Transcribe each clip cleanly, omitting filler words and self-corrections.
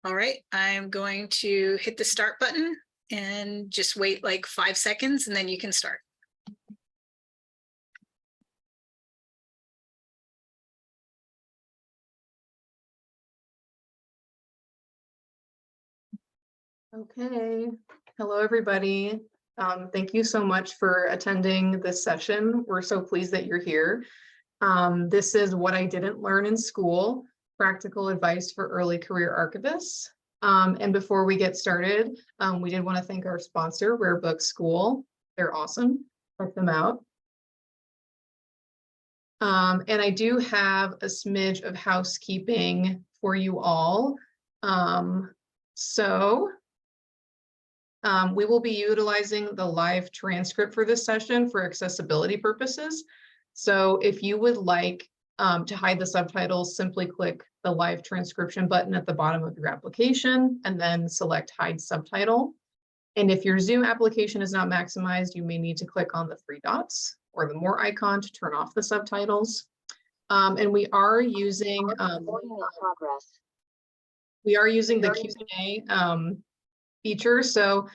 All right, I'm going to hit the start button and just wait like 5 seconds and then you can start. Okay, hello everybody. Thank you so much for attending this session. We're so pleased that you're here. This is What I Didn't Learn in School, Practical Advice for Early Career Archivists. And before we get started, we did want to thank our sponsor, Rare Book School. They're awesome. Check them out. And I do have a smidge of housekeeping for you all. We will be utilizing the live transcript for this session for accessibility purposes. So if you would like to hide the subtitles, simply click the live transcription button at the bottom of your application and then select hide subtitle. And if your Zoom application is not maximized, you may need to click on the three dots or the more icon to turn off the subtitles. And we are using the Q&A feature. So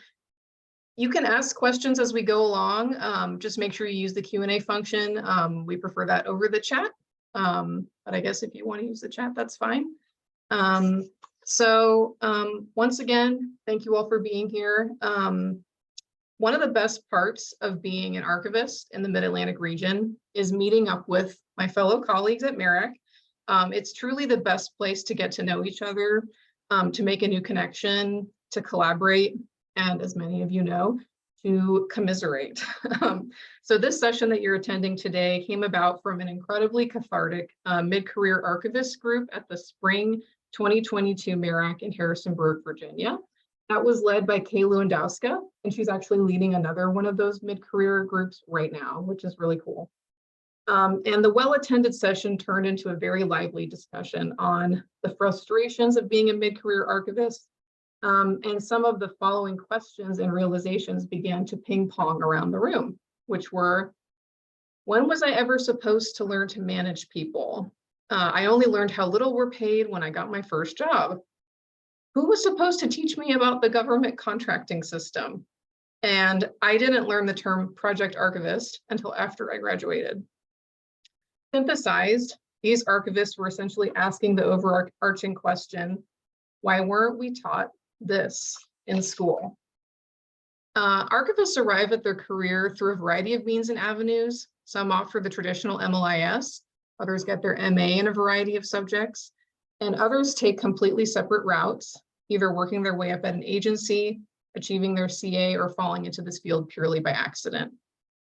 you can ask questions as we go along. Just make sure you use the Q&A function. We prefer that over the chat. But I guess if you want to use the chat, that's fine. Once again, thank you all for being here. One of the best parts of being an archivist in the Mid-Atlantic region is meeting up with my fellow colleagues at Merrick. It's truly the best place to get to know each other, to make a new connection, to collaborate, and as many of you know, to commiserate. So this session that you're attending today came about from an incredibly cathartic mid-career archivist group at the Spring 2022 Merrick in Harrisonburg, Virginia. That was led by Kay Lewandowska, and she's actually leading another one of those mid-career groups right now, which is really cool. And the well-attended session turned into a very lively discussion on the frustrations of being a mid-career archivist. And some of the following questions and realizations began to ping pong around the room, which were, when was I ever supposed to learn to manage people? I only learned how little we're paid when I got my first job. Who was supposed to teach me about the government contracting system? And I didn't learn the term project archivist until after I graduated. Synthesized, these archivists were essentially asking the overarching question, why weren't we taught this in school? Archivists arrive at their career through a variety of means and avenues. Some opt for the traditional MLIS, others get their MA in a variety of subjects, and others take completely separate routes, either working their way up at an agency, achieving their CA, or falling into this field purely by accident.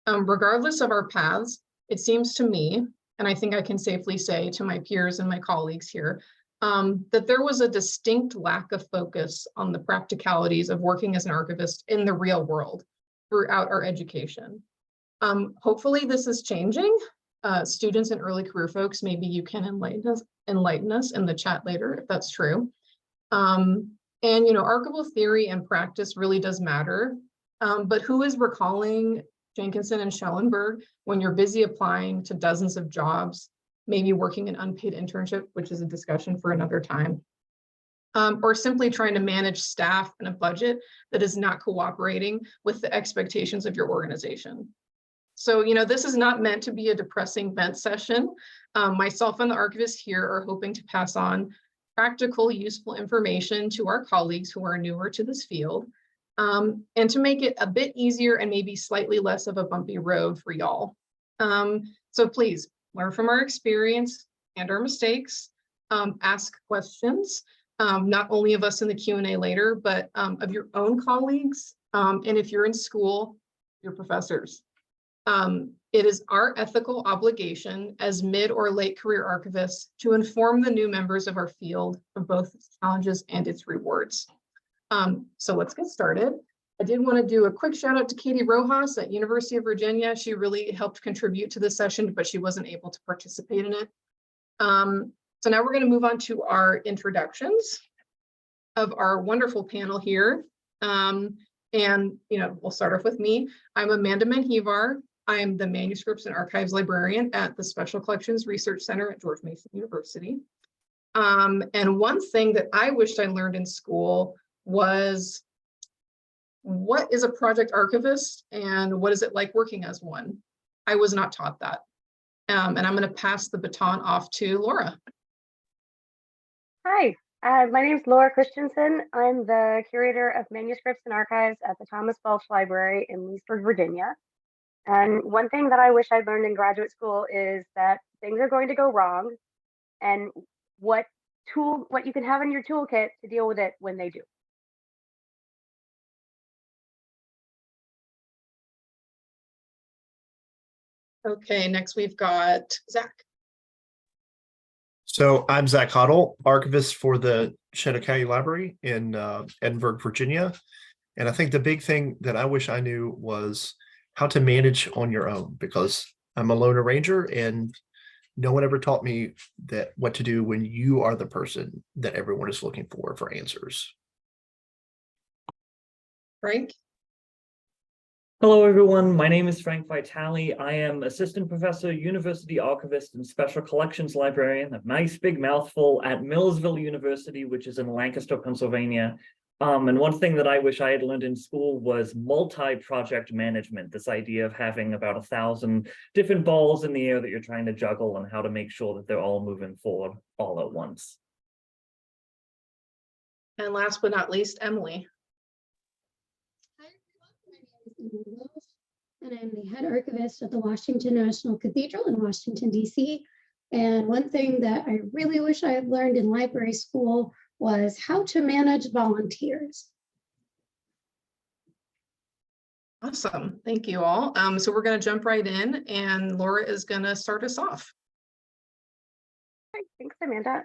Regardless of our paths, it seems to me, and I think I can safely say to my peers and my colleagues here, that there was a distinct lack of focus on the practicalities of working as an archivist in the real world throughout our education. Hopefully this is changing. Students and early career folks, maybe you can enlighten us in the chat later if that's true. And archival theory and practice really does matter, but who is recalling Jenkinson and Schellenberg when you're busy applying to dozens of jobs, maybe working an unpaid internship, which is a discussion for another time, or simply trying to manage staff and a budget that is not cooperating with the expectations of your organization. So, this is not meant to be a depressing vent session. Myself and the archivists here are hoping to pass on practical, useful information to our colleagues who are newer to this field, and to make it a bit easier and maybe slightly less of a bumpy road for y'all. So please learn from our experience and our mistakes, ask questions, not only of us in the Q&A later, but of your own colleagues, and if you're in school, your professors. It is our ethical obligation as mid or late career archivists to inform the new members of our field of both its challenges and its rewards. So let's get started. I did want to do a quick shout out to Katie Rojas at University of Virginia. She really helped contribute to this session, but she wasn't able to participate in it. So now we're going to move on to our introductions of our wonderful panel here. We'll start off with me. I'm Amanda Menjivar. I'm the Manuscripts and Archives Librarian at the Special Collections Research Center at George Mason University. And one thing that I wished I learned in school was, what is a project archivist and what is it like working as one? I was not taught that. And I'm going to pass the baton off to Laura. Hi, my name is Laura Christensen. I'm the curator of manuscripts and archives at the Thomas Balch Library in Leesburg, Virginia. And one thing that I wish I'd learned in graduate school is that things are going to go wrong, and what you can have in your toolkit to deal with it when they do. Okay, next we've got Zach. So I'm Zach Hoddle, archivist for the Shenandoah County Library in Edinburgh, Virginia. And I think the big thing that I wish I knew was how to manage on your own, because I'm a lone ranger and no one ever taught me that what to do when you are the person that everyone is looking for answers. Frank. Hello, everyone. My name is Frank Vitale. I am assistant professor, university archivist, and special collections librarian, a nice big mouthful, at Millersville University, which is in Lancaster, Pennsylvania. And one thing that I wish I had learned in school was multi-project management, this idea of having about 1,000 different balls in the air that you're trying to juggle and how to make sure that they're all moving forward all at once. And last but not least, Emily. Hi everyone, my name is Emily Welsh, and I'm the head archivist at the Washington National Cathedral in Washington, D.C. And one thing that I really wish I had learned in library school was how to manage volunteers. Awesome, thank you all. So we're going to jump right in, and Laura is going to start us off. Great, thanks, Amanda.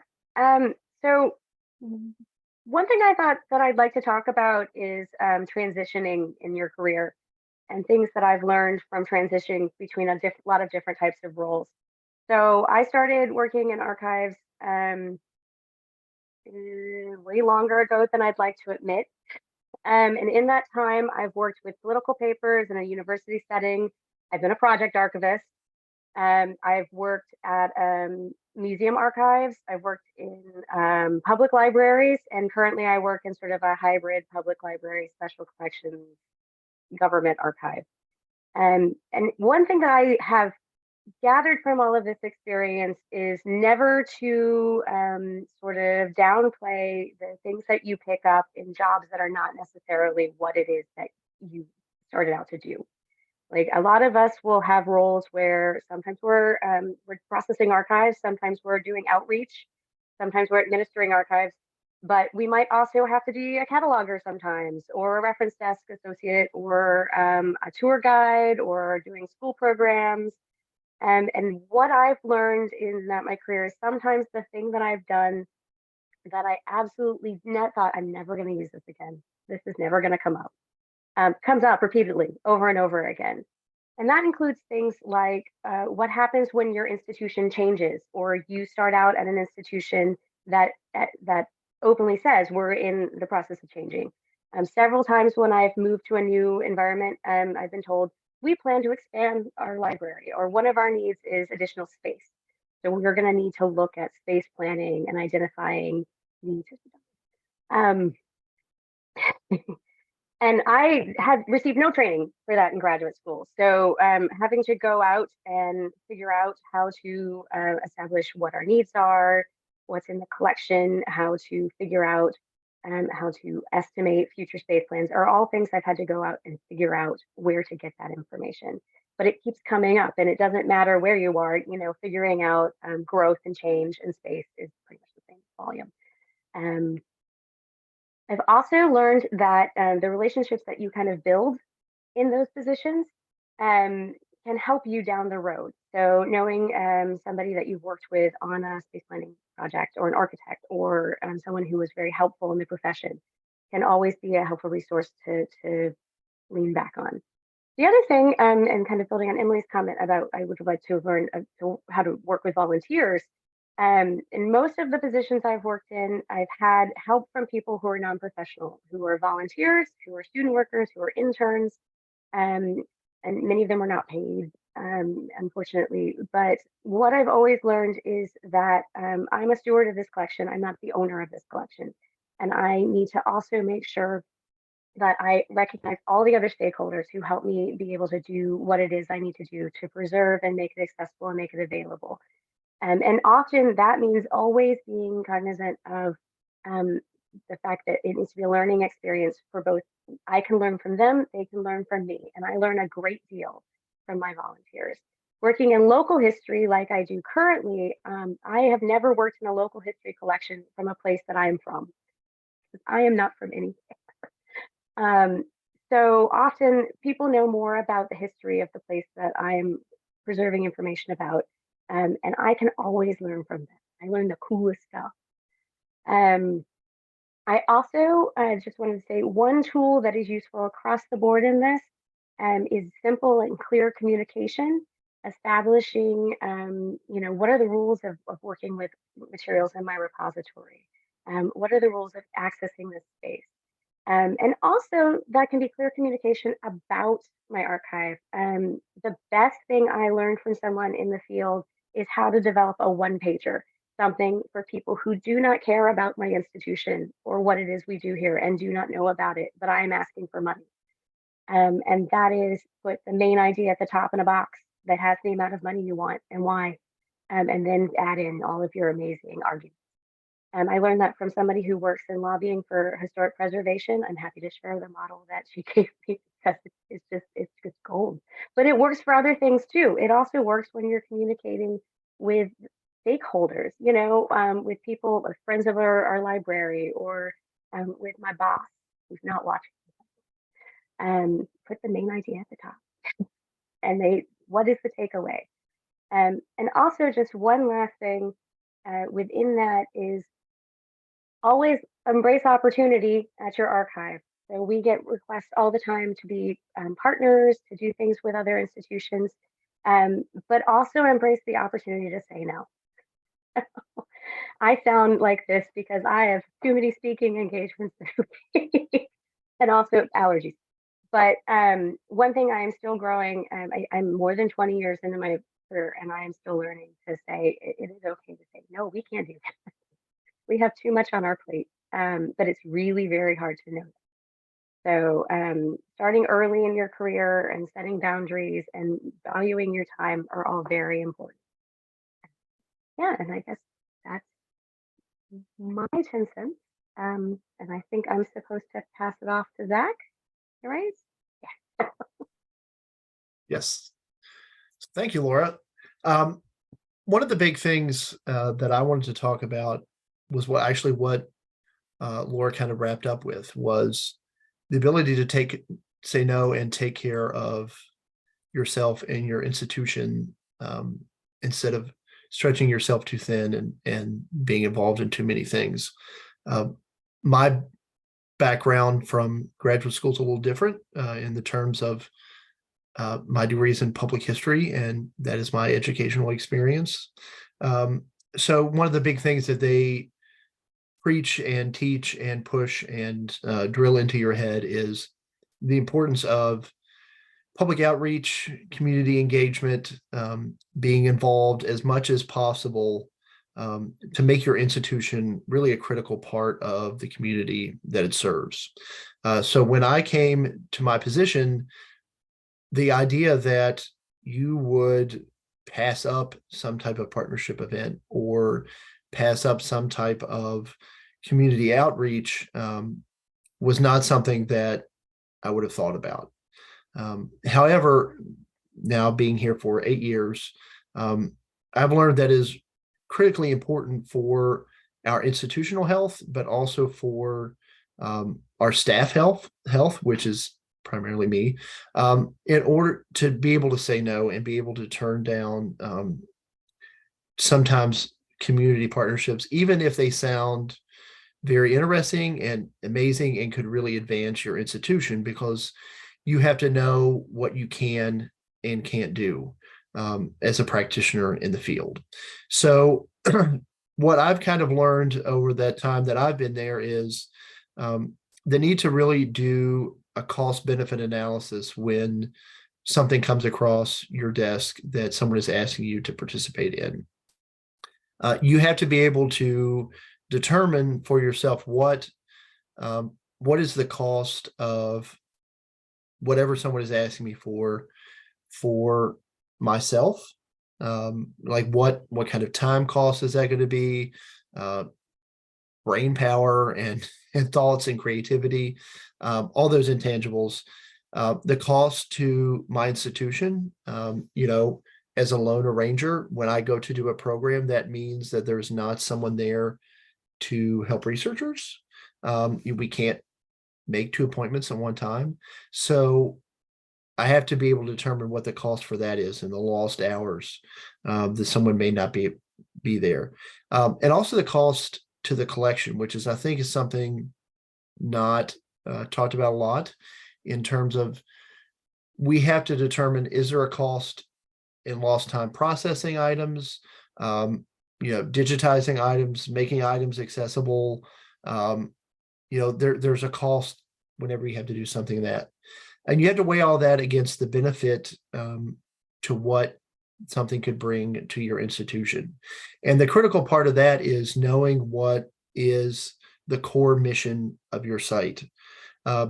So one thing I thought that I'd like to talk about is transitioning in your career and things that I've learned from transitioning between a lot of different types of roles. So I started working in archives way longer ago than I'd like to admit. And in that time, I've worked with political papers in a university setting. I've been a project archivist. I've worked at museum archives. I've worked in public libraries, and currently I work in sort of a hybrid public library, special collections, government archive. And one thing that I have gathered from all of this experience is never to sort of downplay the things that you pick up in jobs that are not necessarily what it is that you started out to do. Like, a lot of us will have roles where sometimes we're processing archives, sometimes we're doing outreach, sometimes we're administering archives, but we might also have to be a cataloger sometimes, or a reference desk associate, or a tour guide, or doing school programs. And what I've learned in my career is sometimes the thing that I've done that I absolutely thought, I'm never going to use this again. This is never going to come up. Comes up repeatedly over and over again. And that includes things like what happens when your institution changes, or you start out at an institution that openly says we're in the process of changing. Several times when I've moved to a new environment, I've been told, we plan to expand our library, or one of our needs is additional space. So we're going to need to look at space planning and identifying needs. And I had received no training for that in graduate school. So having to go out and figure out how to establish what our needs are, what's in the collection, how to figure out how to estimate future space plans, are all things I've had to go out and figure out where to get that information. But it keeps coming up, and it doesn't matter where you are, figuring out growth and change in space is pretty much the same volume. I've also learned that the relationships that you kind of build in those positions can help you down the road. So knowing somebody that you've worked with on a space planning project, or an architect, or someone who was very helpful in the profession, can always be a helpful resource to lean back on. The other thing, and kind of building on Emily's comment about I would like to learn how to work with volunteers, in most of the positions I've worked in, I've had help from people who are non-professional, who are volunteers, who are student workers, who are interns, and many of them are not paid. unfortunately. But what I've always learned is that I'm a steward of this collection. I'm not the owner of this collection. And I need to also make sure that I recognize all the other stakeholders who help me be able to do what it is I need to do to preserve and make it accessible and make it available. And often that means always being cognizant of um, the fact that it needs to be a learning experience for both. I can learn from them, they can learn from me, and I learn a great deal from my volunteers. Working in local history like I do currently, I have never worked in a local history collection from a place that I am from. I am not from any. Um, so often people know more about the history of the place that I'm preserving information about. And I can always learn from them. I learn the coolest stuff. Um, I also just wanted to say one tool that is useful across the board in this is simple and clear communication, establishing, what are the rules of working with materials in my repository? What are the rules of accessing this space? And also that can be clear communication about my archive. The best thing I learned from someone in the field is how to develop a one-pager, something for people who do not care about my institution or what it is we do here and do not know about it, but I am asking for money. And that is put the main idea at the top in a box that has the amount of money you want and why, and then add in all of your amazing arguments. I learned that from somebody who works in lobbying for historic preservation. I'm happy to share the model that she gave me because it's just gold. But it works for other things too. It also works when you're communicating with stakeholders, with people, friends of our library, or with my boss who's not watching. Put the main idea at the top, and what is the takeaway? And also just one last thing within that is always embrace opportunity at your archive. So we get requests all the time to be partners, to do things with other institutions, but also embrace the opportunity to say no. I sound like this because I have too many speaking engagements and also allergies. But one thing I am still growing, I'm more than 20 years into my career, and I am still learning to say it is okay to say, no, we can't do that. We have too much on our plate, but it's really very hard to know. So starting early in your career and setting boundaries and valuing your time are all very important. Yeah, and I guess that's my 10 cents. And I think I'm supposed to pass it off to Zach, right? Yeah. Yes. Thank you, Laura. One of the big things that I wanted to talk about was what Laura kind of wrapped up with was the ability to say no and take care of yourself and your institution instead of stretching yourself too thin and being involved in too many things. My background from graduate school is a little different in the terms of my degree is in public history, and that is my educational experience. So one of the big things that they preach and teach and push and drill into your head is the importance of public outreach, community engagement, being involved as much as possible to make your institution really a critical part of the community that it serves. So when I came to my position, the idea that you would pass up some type of partnership event or pass up some type of community outreach was not something that I would have thought about. However, now being here for 8 years, I've learned that is critically important for our institutional health, but also for our staff health, which is primarily me, in order to be able to say no and be able to turn down sometimes community partnerships, even if they sound very interesting and amazing and could really advance your institution, because you have to know what you can and can't do as a practitioner in the field. So what I've kind of learned over that time that I've been there is the need to really do a cost benefit analysis when something comes across your desk that someone is asking you to participate in. You have to be able to determine for yourself what is the cost of whatever someone is asking me for myself. Like what kind of time cost is that going to be? Brain power and thoughts and creativity, all those intangibles. The cost to my institution, as a lone arranger, when I go to do a program, that means that there's not someone there to help researchers. We can't make 2 appointments at one time. So I have to be able to determine what the cost for that is and the lost hours that someone may not be there. And also the cost to the collection, which I think is something not talked about a lot, in terms of we have to determine, is there a cost in lost time processing items, digitizing items, making items accessible. There's a cost whenever you have to do something that, and you have to weigh all that against the benefit to what something could bring to your institution. And the critical part of that is knowing what is the core mission of your site.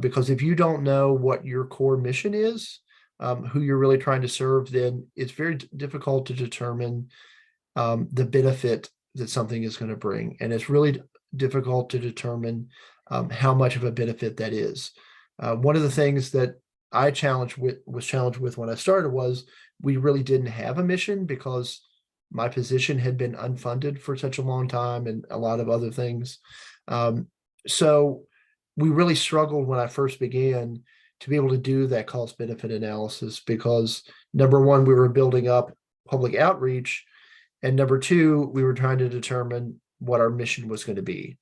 Because if you don't know what your core mission is, who you're really trying to serve, then it's very difficult to determine the benefit that something is going to bring. And it's really difficult to determine how much of a benefit that is. One of the things that I was challenged with when I started was we really didn't have a mission, because my position had been unfunded for such a long time and a lot of other things. So we really struggled when I first began to be able to do that cost benefit analysis, because number one, we were building up public outreach, and number two, we were trying to determine what our mission was going to be.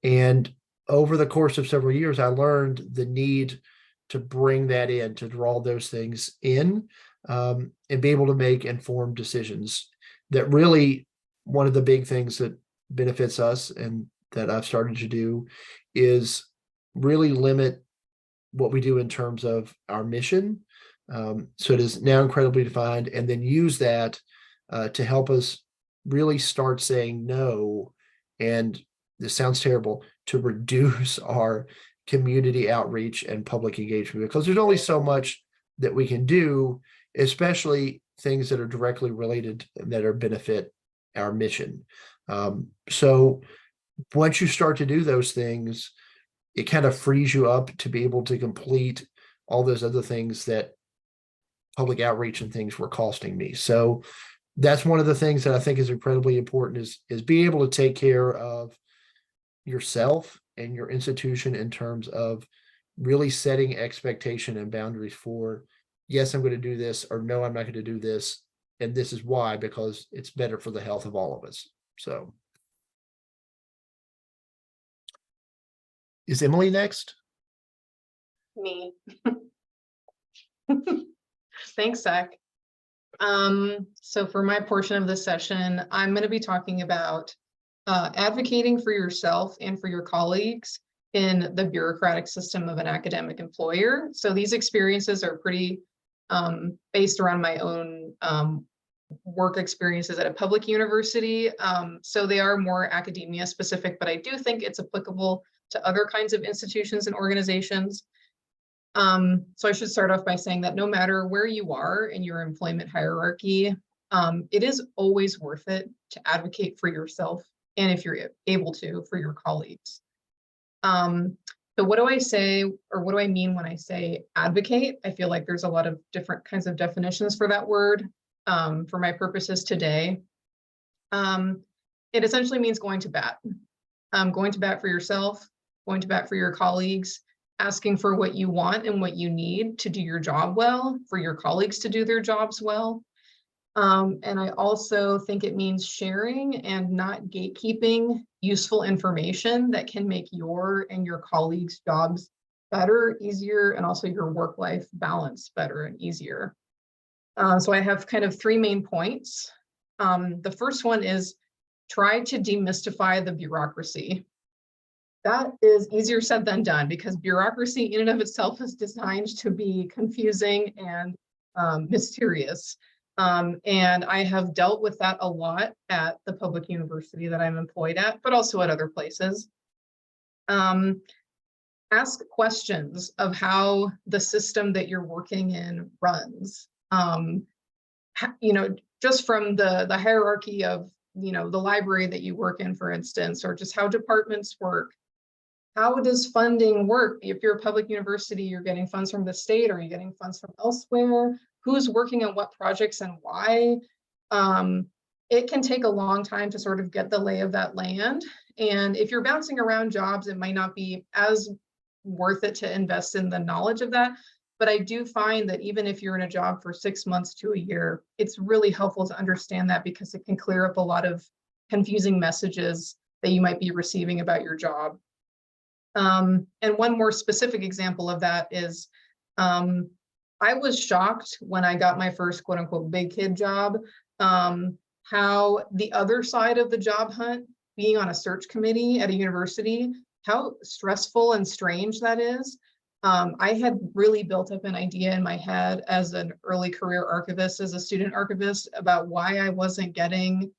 And over the course of several years, I learned the need to bring that in, to draw those things in, and be able to make informed decisions. That really, one of the big things that benefits us and that I've started to do is really limit what we do in terms of our mission. So it is now incredibly defined, and then use that to help us really start saying no. And this sounds terrible, to reduce our community outreach and public engagement, because there's only so much that we can do, especially things that are directly related that are benefit our mission. So once you start to do those things, it kind of frees you up to be able to complete all those other things that public outreach and things were costing me. So that's one of the things that I think is incredibly important, is being able to take care of yourself and your institution in terms of really setting expectation and boundaries for, yes, I'm going to do this, or no, I'm not going to do this. And this is why, because it's better for the health of all of us. So is Emily next? Me. Thanks, Zach. So for my portion of this session, I'm going to be talking about advocating for yourself and for your colleagues in the bureaucratic system of an academic employer. So these experiences are pretty based around my own work experiences at a public university. So they are more academia specific, but I do think it's applicable to other kinds of institutions and organizations. So I should start off by saying that no matter where you are in your employment hierarchy, it is always worth it to advocate for yourself, and if you're able to, for your colleagues. So what do I say, or what do I mean when I say advocate? I feel like there's a lot of different kinds of definitions for that word. For my purposes today, it essentially means going to bat. Going to bat for yourself, going to bat for your colleagues, asking for what you want and what you need to do your job well, for your colleagues to do their jobs well. And I also think it means sharing and not gatekeeping useful information that can make your and your colleagues' jobs better, easier, and also your work-life balance better and easier. So I have kind of three main points. The first one is try to demystify the bureaucracy. That is easier said than done, because bureaucracy in and of itself is designed to be confusing and mysterious. And I have dealt with that a lot at the public university that I'm employed at, but also at other places. Ask questions of how the system that you're working in runs. Just from the hierarchy of, the library that you work in, for instance, or just how departments work. How does funding work? If you're a public university, you're getting funds from the state, or you're getting funds from elsewhere? Who's working on what projects and why? It can take a long time to sort of get the lay of that land. And if you're bouncing around jobs, it might not be as worth it to invest in the knowledge of that. But I do find that even if you're in a job for 6 months to a year, it's really helpful to understand that, because it can clear up a lot of confusing messages that you might be receiving about your job. And one more specific example of that is, I was shocked when I got my first quote unquote big kid job, how the other side of the job hunt, being on a search committee at a university, how stressful and strange that is. I had really built up an idea in my head as an early career archivist, as a student archivist, about why I wasn't getting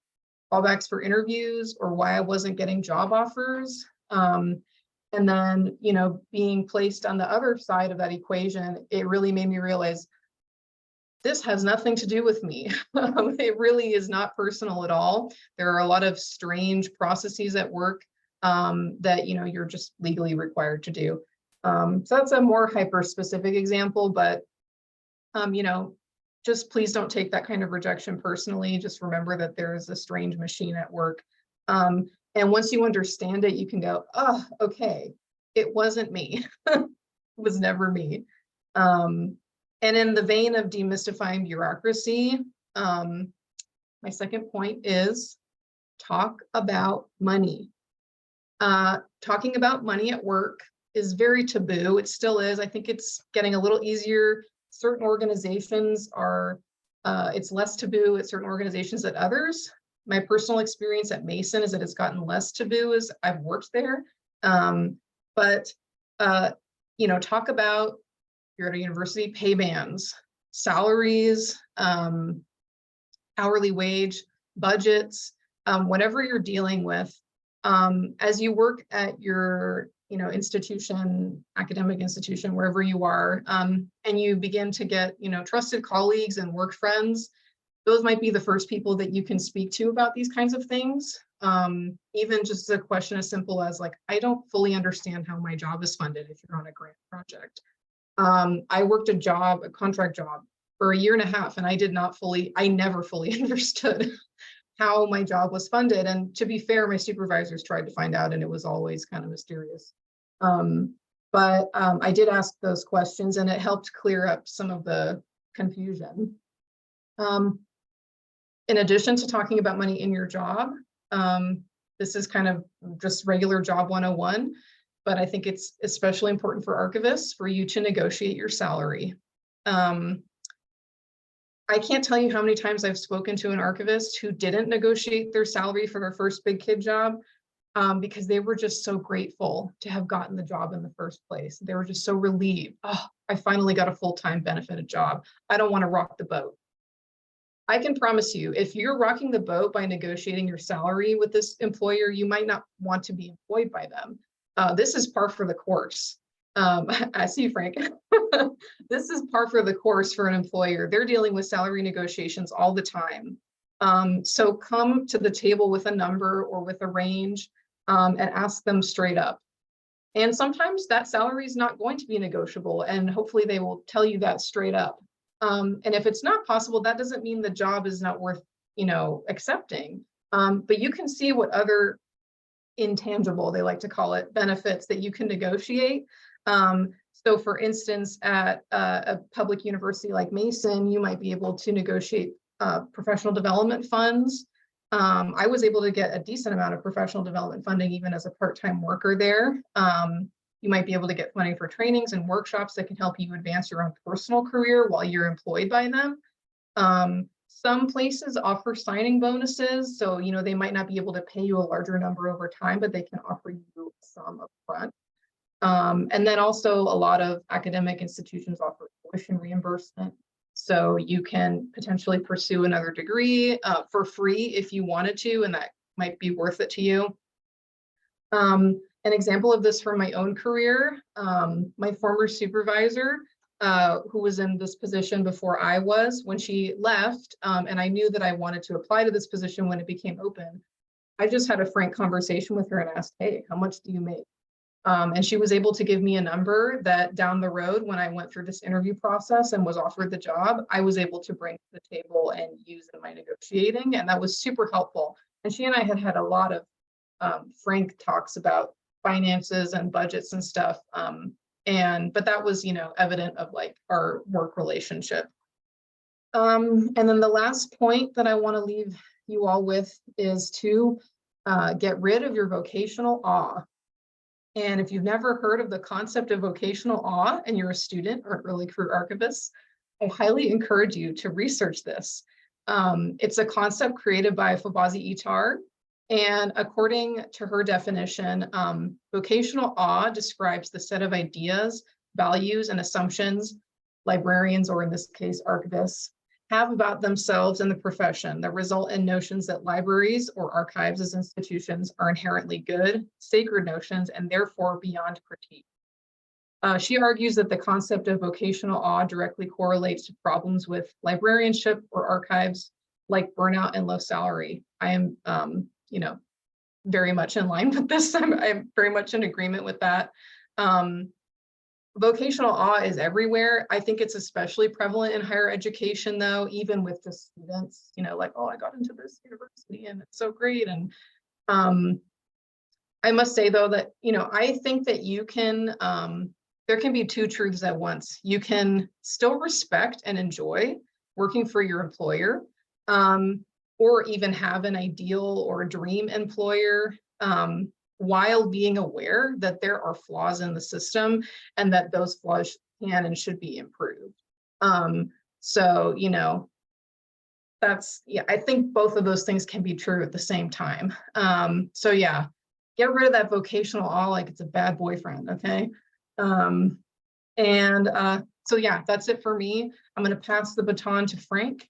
callbacks for interviews or why I wasn't getting job offers. And then, being placed on the other side of that equation, it really made me realize this has nothing to do with me. It really is not personal at all. There are a lot of strange processes at work that, you're just legally required to do. So that's a more hyper-specific example, but, just please don't take that kind of rejection personally. Just remember that there is a strange machine at work. And once you understand it, you can go, oh, okay, it wasn't me. It was never me. And in the vein of demystifying bureaucracy, my second point is talk about money. Talking about money at work is very taboo. It still is. I think it's getting a little easier. Certain organizations are, it's less taboo at certain organizations than others. My personal experience at Mason is that it's gotten less taboo as I've worked there. But talk about, you're at a university, pay bands, salaries, hourly wage, budgets, whatever you're dealing with. As you work at your institution, academic institution, wherever you are, and you begin to get trusted colleagues and work friends, those might be the first people that you can speak to about these kinds of things. Even just a question as simple as, like, I don't fully understand how my job is funded if you're on a grant project. I worked a contract job for 1.5 years, and I never fully understood how my job was funded. And to be fair, my supervisors tried to find out, and it was always kind of mysterious. But I did ask those questions, and it helped clear up some of the confusion. In addition to talking about money in your job, this is kind of just regular job 101, but I think it's especially important for archivists for you to negotiate your salary. I can't tell you how many times I've spoken to an archivist who didn't negotiate their salary for their first big kid job, because they were just so grateful to have gotten the job in the first place. They were just so relieved. Oh, I finally got a full-time benefited job. I don't want to rock the boat. I can promise you, if you're rocking the boat by negotiating your salary with this employer, you might not want to be employed by them. This is par for the course. I see you, Frank. This is par for the course for an employer. They're dealing with salary negotiations all the time. So come to the table with a number or with a range, and ask them straight up. And sometimes that salary is not going to be negotiable, and hopefully they will tell you that straight up. And if it's not possible, that doesn't mean the job is not worth, accepting. But you can see what other intangible, they like to call it, benefits that you can negotiate. So for instance, at a public university like Mason, you might be able to negotiate professional development funds. I was able to get a decent amount of professional development funding even as a part-time worker there. You might be able to get funding for trainings and workshops that can help you advance your own personal career while you're employed by them. Some places offer signing bonuses, so they might not be able to pay you a larger number over time, but they can offer you some upfront. And then also a lot of academic institutions offer tuition reimbursement. So you can potentially pursue another degree for free if you wanted to, and that might be worth it to you. An example of this from my own career, my former supervisor, who was in this position before I was, when she left, and I knew that I wanted to apply to this position when it became open, I just had a frank conversation with her and asked, hey, how much do you make? And she was able to give me a number that down the road, when I went through this interview process and was offered the job, I was able to bring to the table and use in my negotiating. And that was super helpful. And she and I had had a lot of frank talks about finances and budgets and stuff. But that was, evident of like our work relationship. And then the last point that I want to leave you all with is to get rid of your vocational awe. And if you've never heard of the concept of vocational awe and you're a student or early career archivist, I highly encourage you to research this. It's a concept created by Fobazi Itar. And according to her definition, vocational awe describes the set of ideas, values, and assumptions librarians, or in this case, archivists, have about themselves and the profession that result in notions that libraries or archives as institutions are inherently good, sacred notions, and therefore beyond critique. She argues that the concept of vocational awe directly correlates to problems with librarianship or archives like burnout and low salary. I am, very much in line with this. I'm very much in agreement with that. Vocational awe is everywhere. I think it's especially prevalent in higher education, though, even with the students, like, oh, I got into this university and it's so great. And I must say, though, that, I think that you can, there can be two truths at once. You can still respect and enjoy working for your employer, or even have an ideal or dream employer, while being aware that there are flaws in the system and that those flaws can and should be improved. So, I think both of those things can be true at the same time. So yeah, get rid of that vocational awe like it's a bad boyfriend, okay? So yeah, that's it for me. I'm gonna pass the baton to Frank.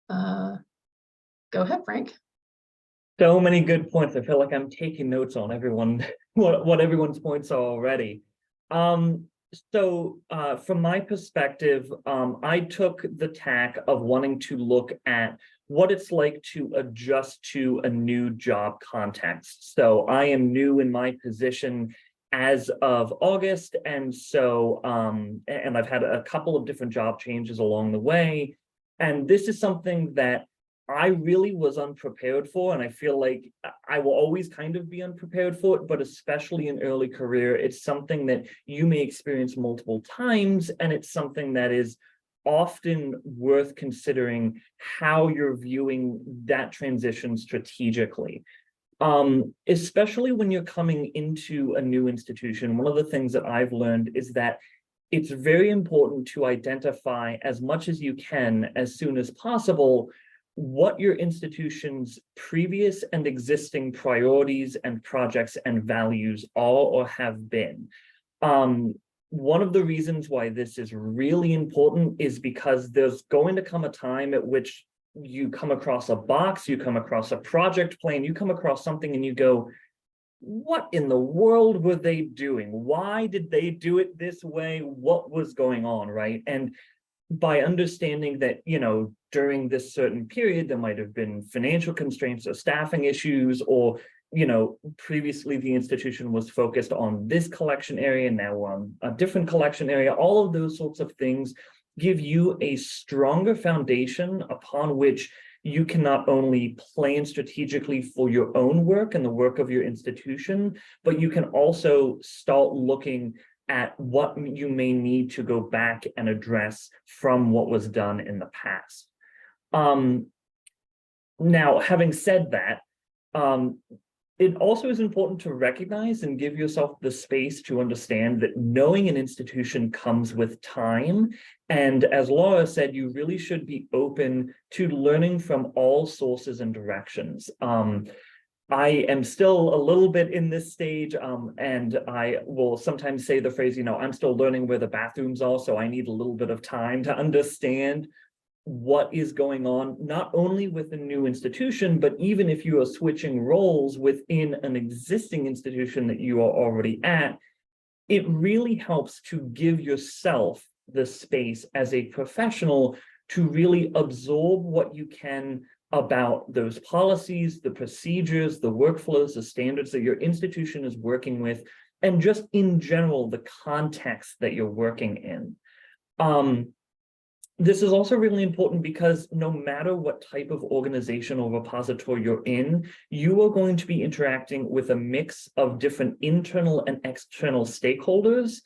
Go ahead, Frank. So many good points. I feel like I'm taking notes on everyone, what everyone's points are already. From my perspective, I took the tack of wanting to look at what it's like to adjust to a new job context. So I am new in my position as of August, and so and I've had a couple of different job changes along the way, and this is something that I really was unprepared for, and I feel like I will always kind of be unprepared for it, but especially in early career, it's something that you may experience multiple times, and it's something that is often worth considering how you're viewing that transition strategically. Especially when you're coming into a new institution, one of the things that I've learned is that it's very important to identify as much as you can, as soon as possible, what your institution's previous and existing priorities and projects and values are or have been. One of the reasons why this is really important is because there's going to come a time at which you come across a box, you come across a project plan, you come across something and you go, what in the world were they doing? Why did they do it this way? What was going on, right? And by understanding that, during this certain period, there might have been financial constraints or staffing issues, or, previously the institution was focused on this collection area, now we're on a different collection area. All of those sorts of things give you a stronger foundation upon which you can not only plan strategically for your own work and the work of your institution, but you can also start looking at what you may need to go back and address from what was done in the past. Now, having said that, it also is important to recognize and give yourself the space to understand that knowing an institution comes with time. And as Laura said, you really should be open to learning from all sources and directions. I am still a little bit in this stage, and I will sometimes say the phrase, I'm still learning where the bathrooms are, so I need a little bit of time to understand what is going on, not only with a new institution, but even if you are switching roles within an existing institution that you are already at, it really helps to give yourself the space as a professional to really absorb what you can about those policies, the procedures, the workflows, the standards that your institution is working with, and just in general, the context that you're working in. This is also really important because no matter what type of organization or repository you're in, you are going to be interacting with a mix of different internal and external stakeholders,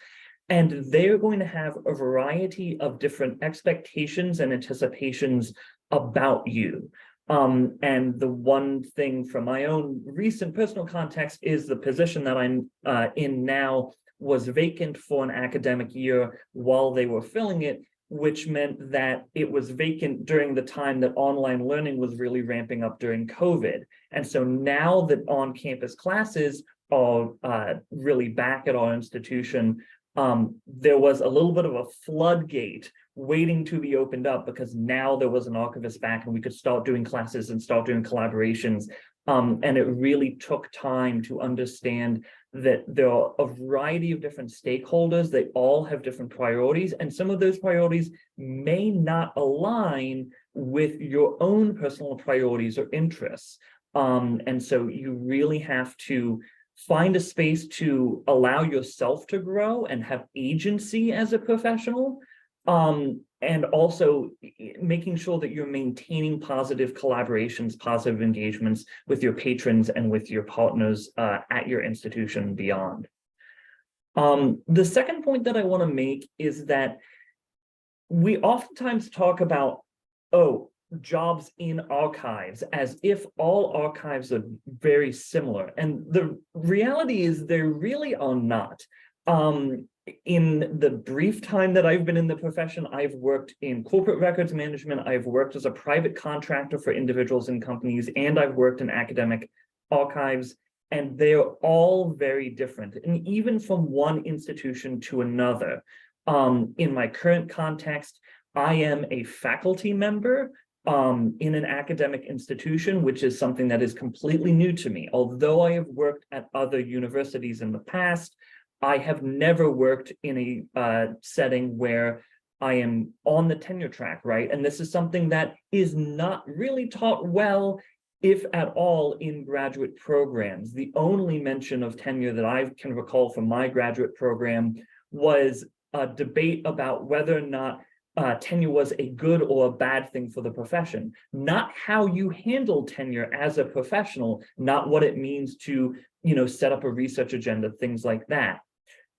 and they're going to have a variety of different expectations and anticipations about you. And the one thing from my own recent personal context is the position that I'm in now was vacant for an academic year while they were filling it, which meant that it was vacant during the time that online learning was really ramping up during COVID. And so now that on-campus classes are really back at our institution, there was a little bit of a floodgate waiting to be opened up because now there was an archivist back and we could start doing classes and start doing collaborations. And it really took time to understand that there are a variety of different stakeholders. They all have different priorities, and some of those priorities may not align with your own personal priorities or interests. And so you really have to find a space to allow yourself to grow and have agency as a professional. And also making sure that you're maintaining positive collaborations, positive engagements with your patrons and with your partners at your institution and beyond. The second point that I want to make is that we oftentimes talk about, jobs in archives as if all archives are very similar. And the reality is they really are not. In the brief time that I've been in the profession, I've worked in corporate records management, I've worked as a private contractor for individuals and companies, and I've worked in academic archives, and they're all very different, and even from one institution to another. In my current context, I am a faculty member in an academic institution, which is something that is completely new to me. Although I have worked at other universities in the past, I have never worked in a setting where I am on the tenure track, right? And this is something that is not really taught well, if at all, in graduate programs. The only mention of tenure that I can recall from my graduate program was a debate about whether or not tenure was a good or a bad thing for the profession, not how you handle tenure as a professional, not what it means to, set up a research agenda, things like that.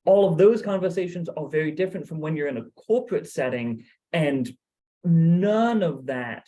All of those conversations are very different from when you're in a corporate setting, and none of that,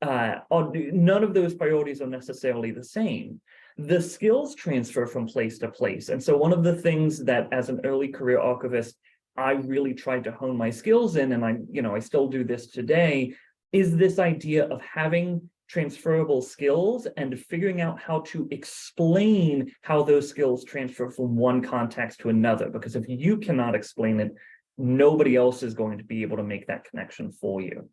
none of those priorities are necessarily the same. The skills transfer from place to place. And so one of the things that as an early career archivist, I really tried to hone my skills in, and I still do this today, is this idea of having transferable skills and figuring out how to explain how those skills transfer from one context to another. Because if you cannot explain it, nobody else is going to be able to make that connection for you.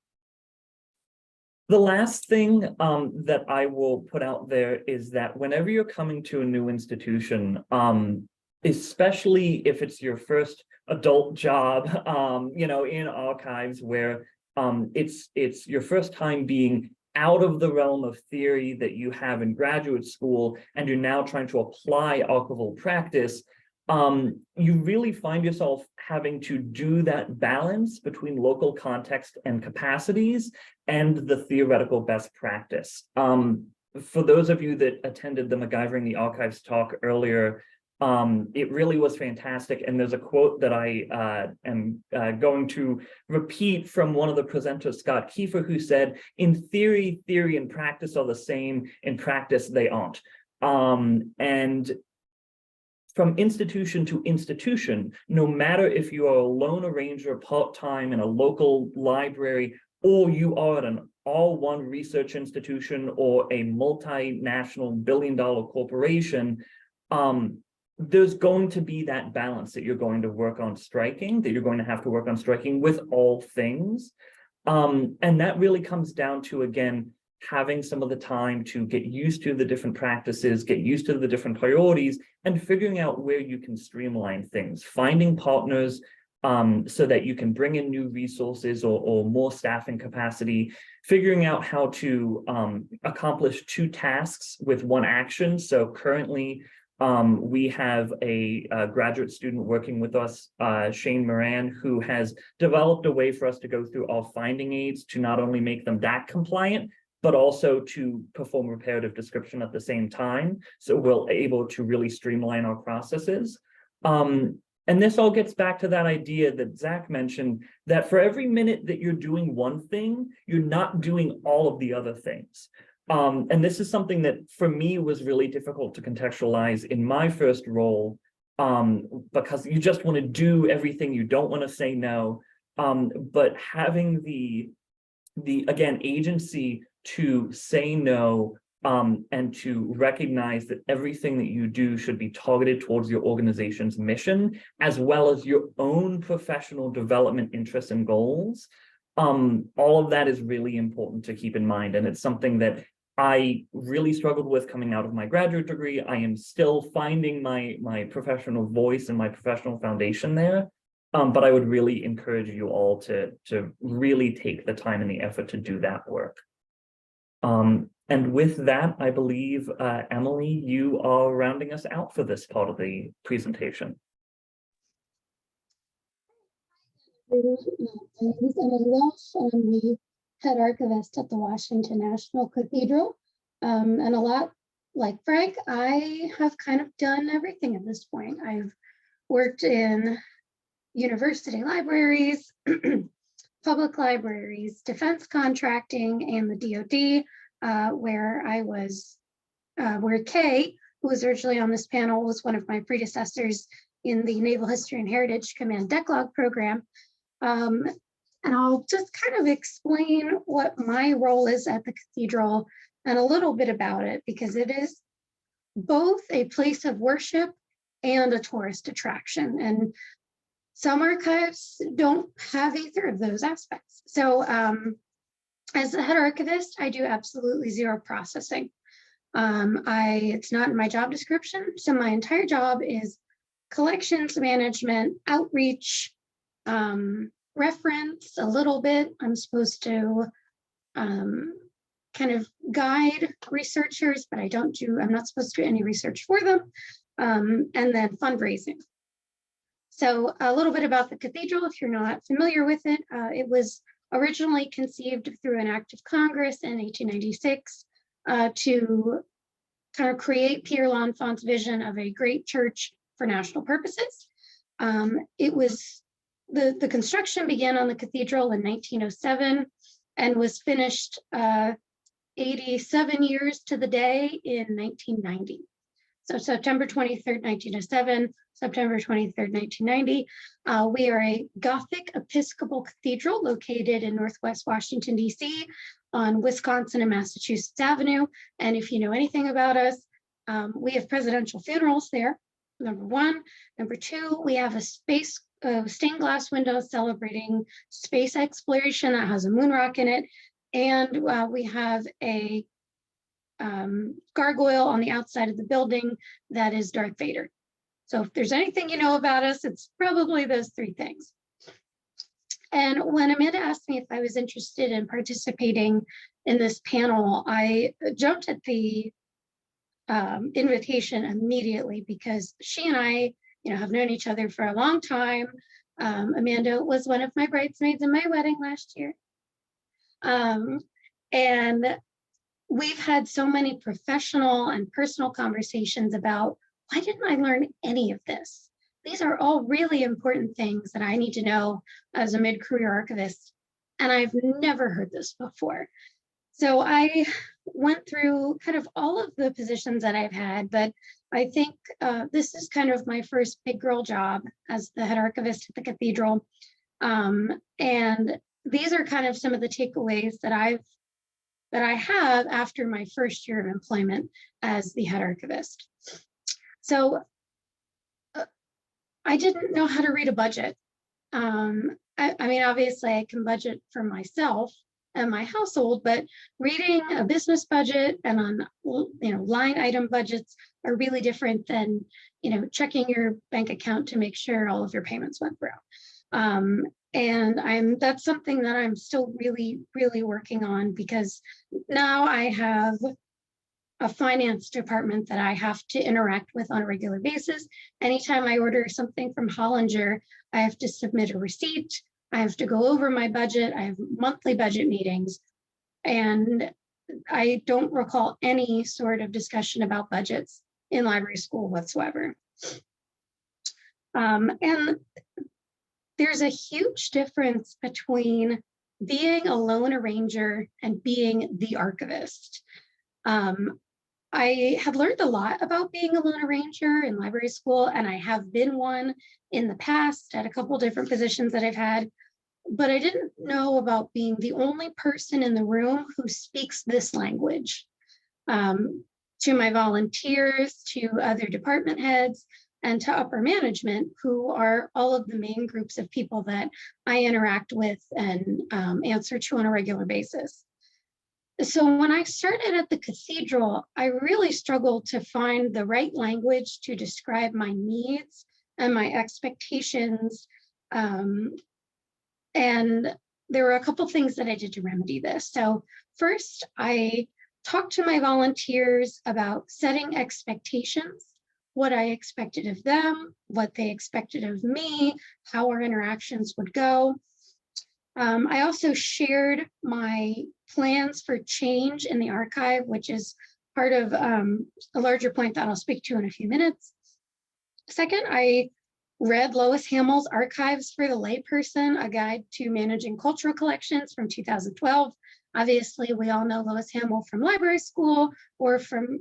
The last thing that I will put out there is that whenever you're coming to a new institution, especially if it's your first adult job, in archives, where it's your first time being out of the realm of theory that you have in graduate school, and you're now trying to apply archival practice, you really find yourself having to do that balance between local context and capacities and the theoretical best practice. For those of you that attended the MacGyvering the Archives talk earlier, it really was fantastic. And there's a quote that I am going to repeat from one of the presenters, Scott Kiefer, who said, "In theory, theory and practice are the same. In practice, they aren't." And from institution to institution, no matter if you are a lone arranger part-time in a local library, or you are at an all one research institution or a multinational billion-dollar corporation, there's going to be that balance that you're going to work on striking, that you're going to have to work on striking with all things. And that really comes down to, again, having some of the time to get used to the different practices, get used to the different priorities, and figuring out where you can streamline things, finding partners so that you can bring in new resources or more staffing capacity, figuring out how to accomplish 2 tasks with 1 action. So currently, we have a graduate student working with us, Shane Moran, who has developed a way for us to go through all finding aids to not only make them DAC compliant, but also to perform reparative description at the same time. So we're able to really streamline our processes. And this all gets back to that idea that Zach mentioned, that for every minute that you're doing one thing, you're not doing all of the other things. And this is something that for me was really difficult to contextualize in my first role, because you just want to do everything, you don't want to say no. But having the again, agency to say no, and to recognize that everything that you do should be targeted towards your organization's mission, as well as your own professional development interests and goals. All of that is really important to keep in mind. And it's something that I really struggled with coming out of my graduate degree. I am still finding my professional voice and my professional foundation there. But I would really encourage you all to really take the time and the effort to do that work. And with that, I believe, Emily, you are rounding us out for this part of the presentation. My name is Emily Walsh. I'm the head archivist at the Washington National Cathedral. And a lot like Frank, I have kind of done everything at this point. I've worked in university libraries, public libraries, defense contracting, and the DoD, where I was, where Kay, who was originally on this panel, was one of my predecessors in the Naval History and Heritage Command Declog program. And I'll just kind of explain what my role is at the cathedral and a little bit about it, because it is both a place of worship and a tourist attraction. And some archives don't have either of those aspects. So as the head archivist, I do absolutely zero processing. It's not in my job description. So my entire job is collections management, outreach, reference a little bit. I'm supposed to kind of guide researchers, but I'm not supposed to do any research for them. And then fundraising. So a little bit about the cathedral, if you're not familiar with it, it was originally conceived through an act of Congress in 1896 to kind of create Pierre L'Enfant's vision of a great church for national purposes. It was the construction began on the cathedral in 1907 and was finished 87 years to the day in 1990. So September 23rd, 1907, September 23rd, 1990. We are a Gothic Episcopal cathedral located in Northwest Washington, D.C. on Wisconsin and Massachusetts Avenue. And if you know anything about us, we have presidential funerals there, number one. Number two, we have a stained glass window celebrating space exploration that has a moon rock in it. And we have a gargoyle on the outside of the building that is Darth Vader. So if there's anything you know about us, it's probably those 3 things. And when Amanda asked me if I was interested in participating in this panel, I jumped at the invitation immediately because she and I, have known each other for a long time. Amanda was one of my bridesmaids in my wedding last year. And we've had so many professional and personal conversations about, why didn't I learn any of this? These are all really important things that I need to know as a mid-career archivist. And I've never heard this before. So I went through kind of all of the positions that I've had, but I think this is kind of my first big girl job as the head archivist at the cathedral. And these are kind of some of the takeaways that I've that I have after my first year of employment as the head archivist. So I didn't know how to read a budget. I mean, obviously I can budget for myself and my household, but reading a business budget and on, line item budgets are really different than, checking your bank account to make sure all of your payments went through. And that's something that I'm still really, really working on, because now I have a finance department that I have to interact with on a regular basis. Anytime I order something from Hollinger, I have to submit a receipt. I have to go over my budget. I have monthly budget meetings, and I don't recall any sort of discussion about budgets in library school whatsoever. And there's a huge difference between being a lone arranger and being the archivist. I have learned a lot about being a lone arranger in library school, and I have been one in the past at a couple different positions that I've had, but I didn't know about being the only person in the room who speaks this language. To my volunteers, to other department heads, and to upper management, who are all of the main groups of people that I interact with and answer to on a regular basis. So when I started at the cathedral, I really struggled to find the right language to describe my needs and my expectations. And there were a couple things that I did to remedy this. So first, I talked to my volunteers about setting expectations, what I expected of them, what they expected of me, how our interactions would go. I also shared my plans for change in the archive, which is part of a larger point that I'll speak to in a few minutes. Second, I read Lois Hamill's Archives for the Layperson, a guide to managing cultural collections from 2012. Obviously, we all know Lois Hamill from library school, or from,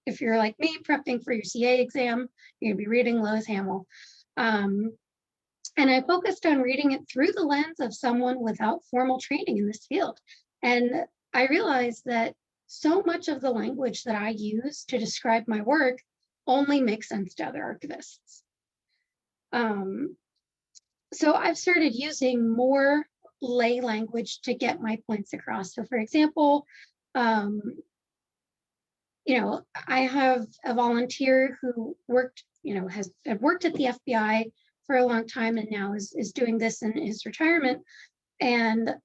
if you're like me, prepping for your CA exam, you're gonna be reading Lois Hamill. And I focused on reading it through the lens of someone without formal training in this field. And I realized that so much of the language that I use to describe my work only makes sense to other archivists. So I've started using more lay language to get my points across. So for example, I have a volunteer who worked, has worked at the FBI for a long time and now is doing this in his retirement. And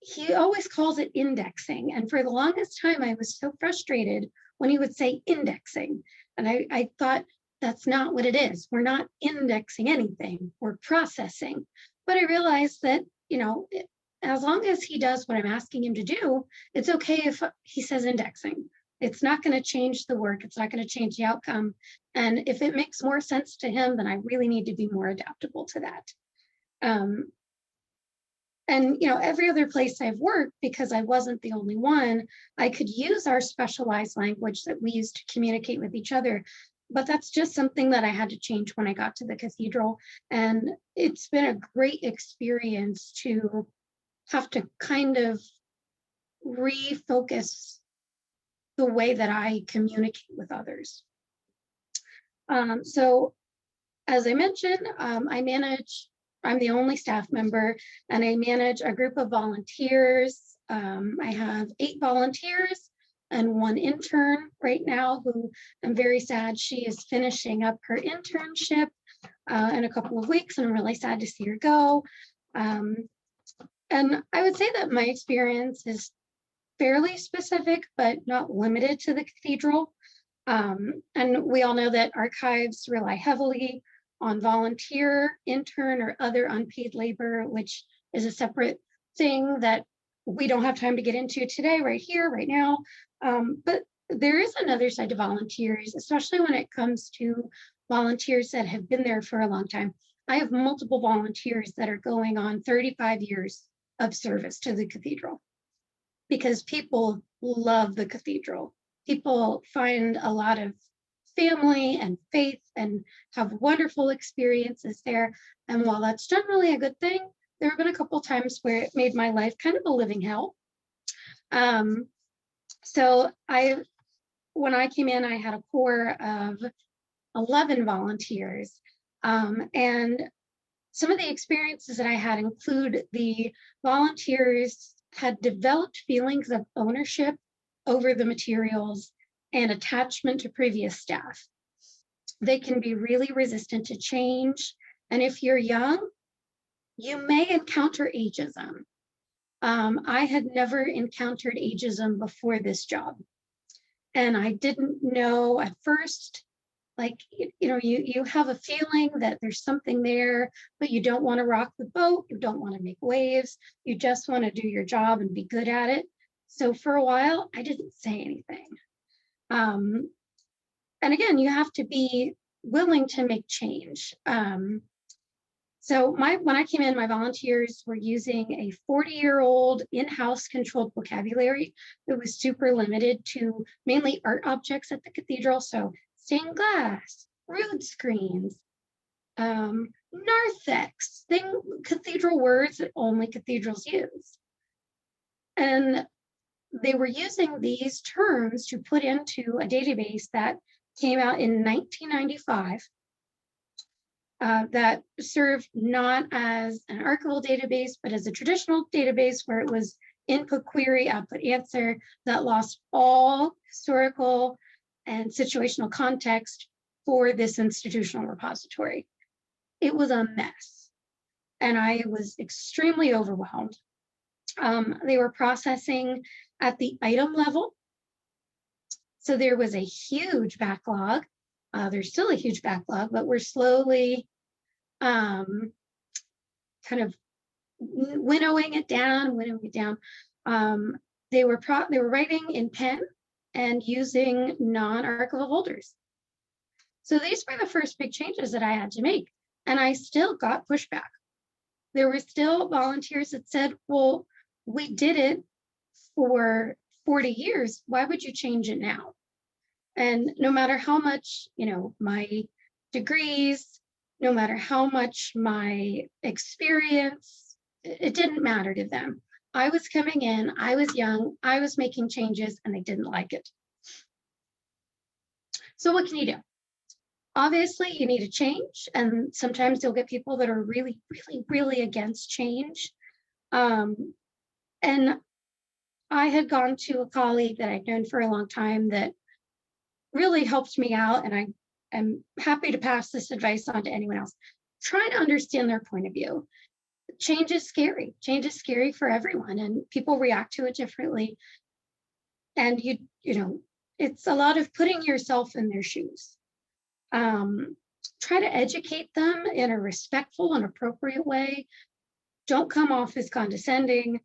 he always calls it indexing. And for the longest time, I was so frustrated when he would say indexing. And I thought, that's not what it is. We're not indexing anything, we're processing. But I realized that, as long as he does what I'm asking him to do, it's okay if he says indexing. It's not going to change the work. It's not going to change the outcome. And if it makes more sense to him, then I really need to be more adaptable to that. And every other place I've worked, because I wasn't the only one, I could use our specialized language that we use to communicate with each other. But that's just something that I had to change when I got to the cathedral. And it's been a great experience to have to kind of refocus the way that I communicate with others. So as I mentioned, I'm the only staff member, and I manage a group of volunteers. I have 8 volunteers and 1 intern right now, who I'm very sad she is finishing up her internship in a couple of weeks, and I'm really sad to see her go. And I would say that my experience is fairly specific, but not limited to the cathedral. And we all know that archives rely heavily on volunteer, intern, or other unpaid labor, which is a separate thing that we don't have time to get into today, right here, right now. But there is another side to volunteers, especially when it comes to volunteers that have been there for a long time. I have multiple volunteers that are going on 35 years of service to the cathedral, because people love the cathedral. People find a lot of family and faith and have wonderful experiences there. And while that's generally a good thing, there have been a couple times where it made my life kind of a living hell. So when I came in, I had a core of 11 volunteers. And some of the experiences that I had include the volunteers had developed feelings of ownership over the materials and attachment to previous staff. They can be really resistant to change. And if you're young, you may encounter ageism. I had never encountered ageism before this job. And I didn't know at first, like, you have a feeling that there's something there, but you don't want to rock the boat. You don't want to make waves. You just want to do your job and be good at it. So for a while, I didn't say anything. And again, you have to be willing to make change. So when I came in, my volunteers were using a 40-year-old in-house controlled vocabulary that was super limited to mainly art objects at the cathedral. So stained glass, rood screens, narthex, cathedral words that only cathedrals use. And they were using these terms to put into a database that came out in 1995 that served not as an archival database, but as a traditional database where it was input query, output answer, that lost all historical and situational context for this institutional repository. It was a mess, and I was extremely overwhelmed. They were processing at the item level. So there was a huge backlog. There's still a huge backlog, but we're slowly kind of winnowing it down. They were writing in pen and using non-archival folders. So these were the first big changes that I had to make, and I still got pushback. There were still volunteers that said, well, we did it for 40 years. Why would you change it now? And no matter how much, my degrees, no matter how much my experience, it didn't matter to them. I was coming in, I was young, I was making changes, and they didn't like it. So what can you do? Obviously, you need to change, and sometimes you'll get people that are really, really, really against change. And I had gone to a colleague that I'd known for a long time that really helped me out, and I am happy to pass this advice on to anyone else. Try to understand their point of view. Change is scary. Change is scary for everyone, and people react to it differently. And it's a lot of putting yourself in their shoes. Try to educate them in a respectful and appropriate way. Don't come off as condescending.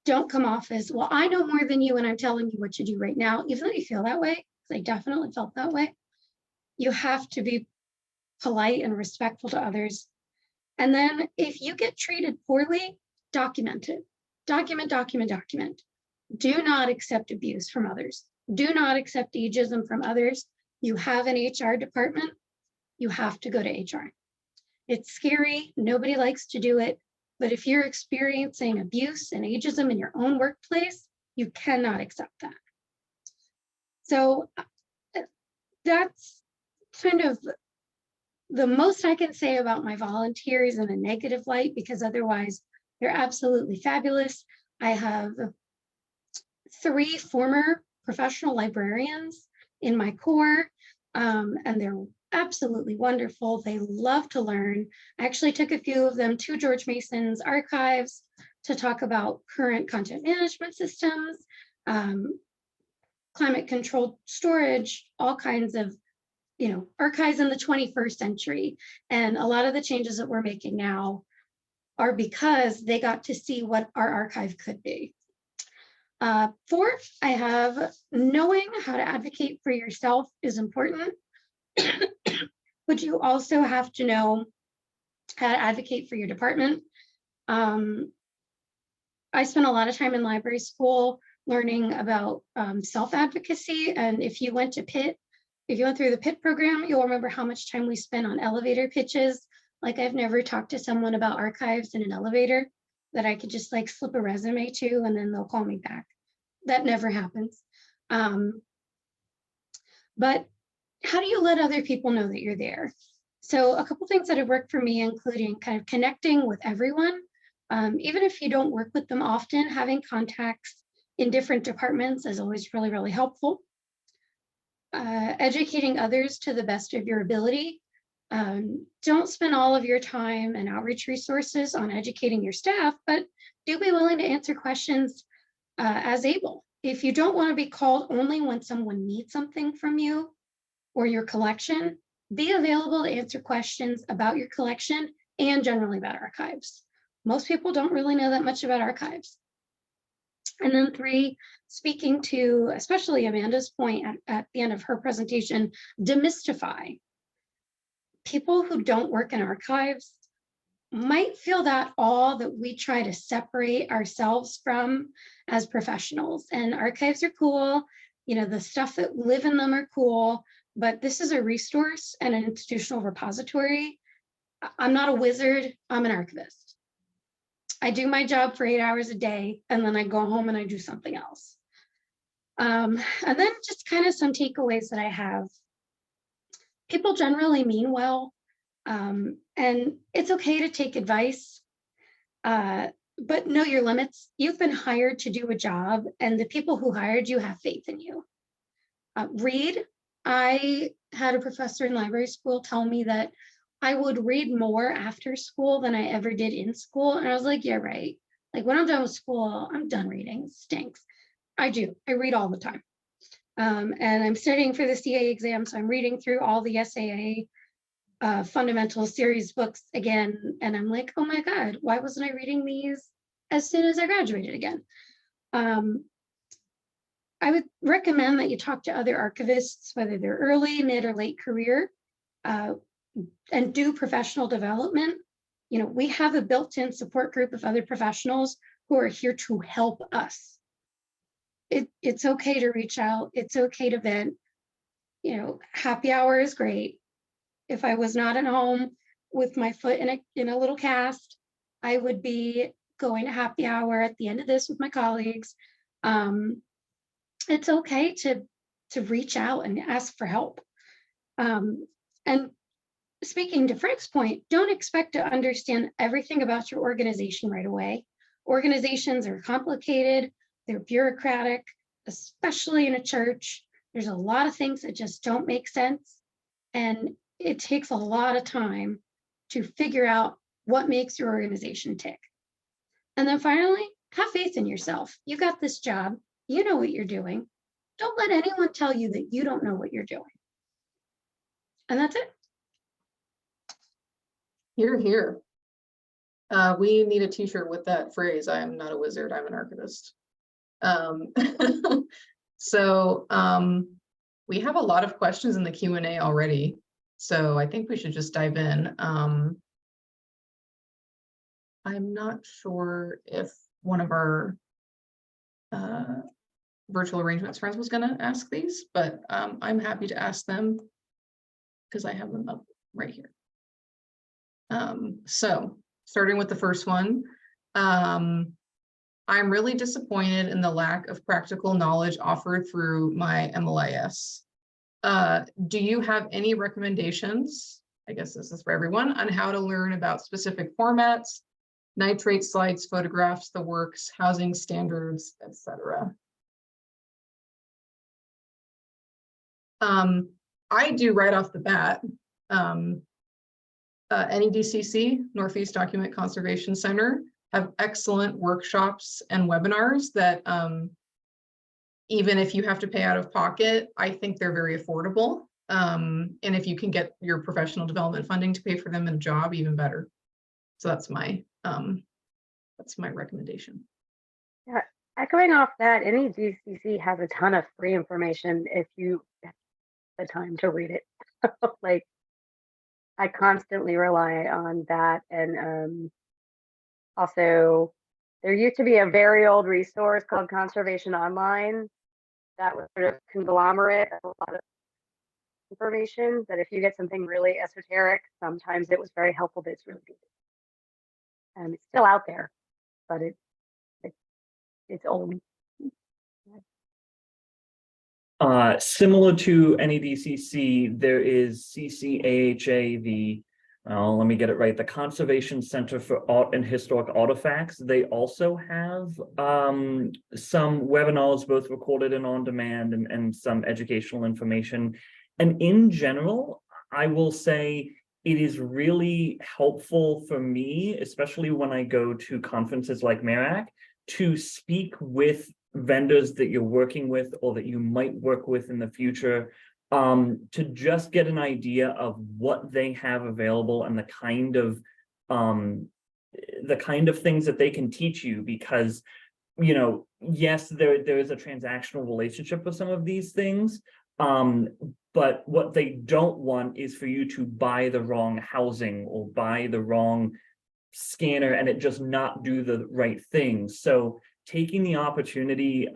Don't come off as, well, I know more than you and I'm telling you what to do right now, even though you feel that way, because I definitely felt that way. You have to be polite and respectful to others. And then if you get treated poorly, document it. Document. Do not accept abuse from others. Do not accept ageism from others. You have an HR department. You have to go to HR. It's scary. Nobody likes to do it. But if you're experiencing abuse and ageism in your own workplace, you cannot accept that. So that's kind of the most I can say about my volunteers in a negative light, because otherwise they're absolutely fabulous. I have 3 former professional librarians in my core, and they're absolutely wonderful. They love to learn. I actually took a few of them to George Mason's archives to talk about current content management systems, climate controlled storage, all kinds of archives in the 21st century. And a lot of the changes that we're making now are because they got to see what our archive could be. 4, I have knowing how to advocate for yourself is important, but you also have to know how to advocate for your department. I spent a lot of time in library school learning about self-advocacy. And if you went through the PIT program, you'll remember how much time we spent on elevator pitches. Like, I've never talked to someone about archives in an elevator that I could just slip a resume to and then they'll call me back. That never happens. But how do you let other people know that you're there? So a couple things that have worked for me, including kind of connecting with everyone. Even if you don't work with them often, having contacts in different departments is always really, really helpful. Educating others to the best of your ability. Don't spend all of your time and outreach resources on educating your staff, but do be willing to answer questions as able. If you don't want to be called only when someone needs something from you or your collection, be available to answer questions about your collection and generally about archives. Most people don't really know that much about archives. And then 3, speaking to, especially Amanda's point at the end of her presentation, demystify. People who don't work in archives might feel that awe that we try to separate ourselves from as professionals. And archives are cool, you know, the stuff that live in them are cool, but this is a resource and an institutional repository. I'm not a wizard, I'm an archivist. I do my job for 8 hours a day, and then I go home and I do something else. And then just kind of some takeaways that I have. People generally mean well, and it's okay to take advice, but know your limits. You've been hired to do a job, and the people who hired you have faith in you. Read. I had a professor in library school tell me that I would read more after school than I ever did in school. And I was like, yeah, right. Like when I'm done with school, I'm done reading. It stinks. I do. I read all the time. And I'm studying for the CA exam. So I'm reading through all the SAA fundamental series books again. And I'm like, oh my God, why wasn't I reading these as soon as I graduated again? I would recommend that you talk to other archivists, whether they're early, mid, or late career, and do professional development. You know, we have a built-in support group of other professionals who are here to help us. It's okay to reach out. It's okay to vent. You know, happy hour is great. If I was not at home with my foot in a little cast, I would be going to happy hour at the end of this with my colleagues. It's okay to reach out and ask for help. And speaking to Frank's point, don't expect to understand everything about your organization right away. Organizations are complicated, they're bureaucratic, especially in a church. There's a lot of things that just don't make sense. And it takes a lot of time to figure out what makes your organization tick. And then finally, have faith in yourself. You got this job. You know what you're doing. Don't let anyone tell you that you don't know what you're doing. And that's it. Hear, hear. We need a t-shirt with that phrase, I am not a wizard, I'm an archivist. So we have a lot of questions in the Q&A already, so I think we should just dive in. I'm not sure if one of our virtual arrangements friends was going to ask these, but I'm happy to ask them because I have them up right here. So starting with the first one, I'm really disappointed in the lack of practical knowledge offered through my MLIS. Do you have any recommendations, I guess this is for everyone, on how to learn about specific formats, nitrate slides, photographs, the works, housing standards, etc.? I do right off the bat. NEDCC, Northeast Document Conservation Center, have excellent workshops and webinars that even if you have to pay out of pocket, I think they're very affordable. And if you can get your professional development funding to pay for them in a job, even better. So that's my recommendation. Yeah, echoing off that, NEDCC has a ton of free information if you have the time to read it. Like, I constantly rely on that. And also, there used to be a very old resource called Conservation Online that was sort of conglomerate of a lot of information, that if you get something really esoteric, sometimes it was very helpful, but it's really good. And it's still out there, but it's old. Similar to NEDCC, there is CCAHA, let me get it right, the Conservation Center for Art and Historic Artifacts. They also have some webinars, both recorded and on demand, and some educational information. And in general, I will say it is really helpful for me, especially when I go to conferences like MARAC, to speak with vendors that you're working with or that you might work with in the future, to just get an idea of what they have available and the kind of things that they can teach you. Because, you know, yes, there is a transactional relationship with some of these things, but what they don't want is for you to buy the wrong housing or buy the wrong scanner and it just not do the right thing. So taking the opportunity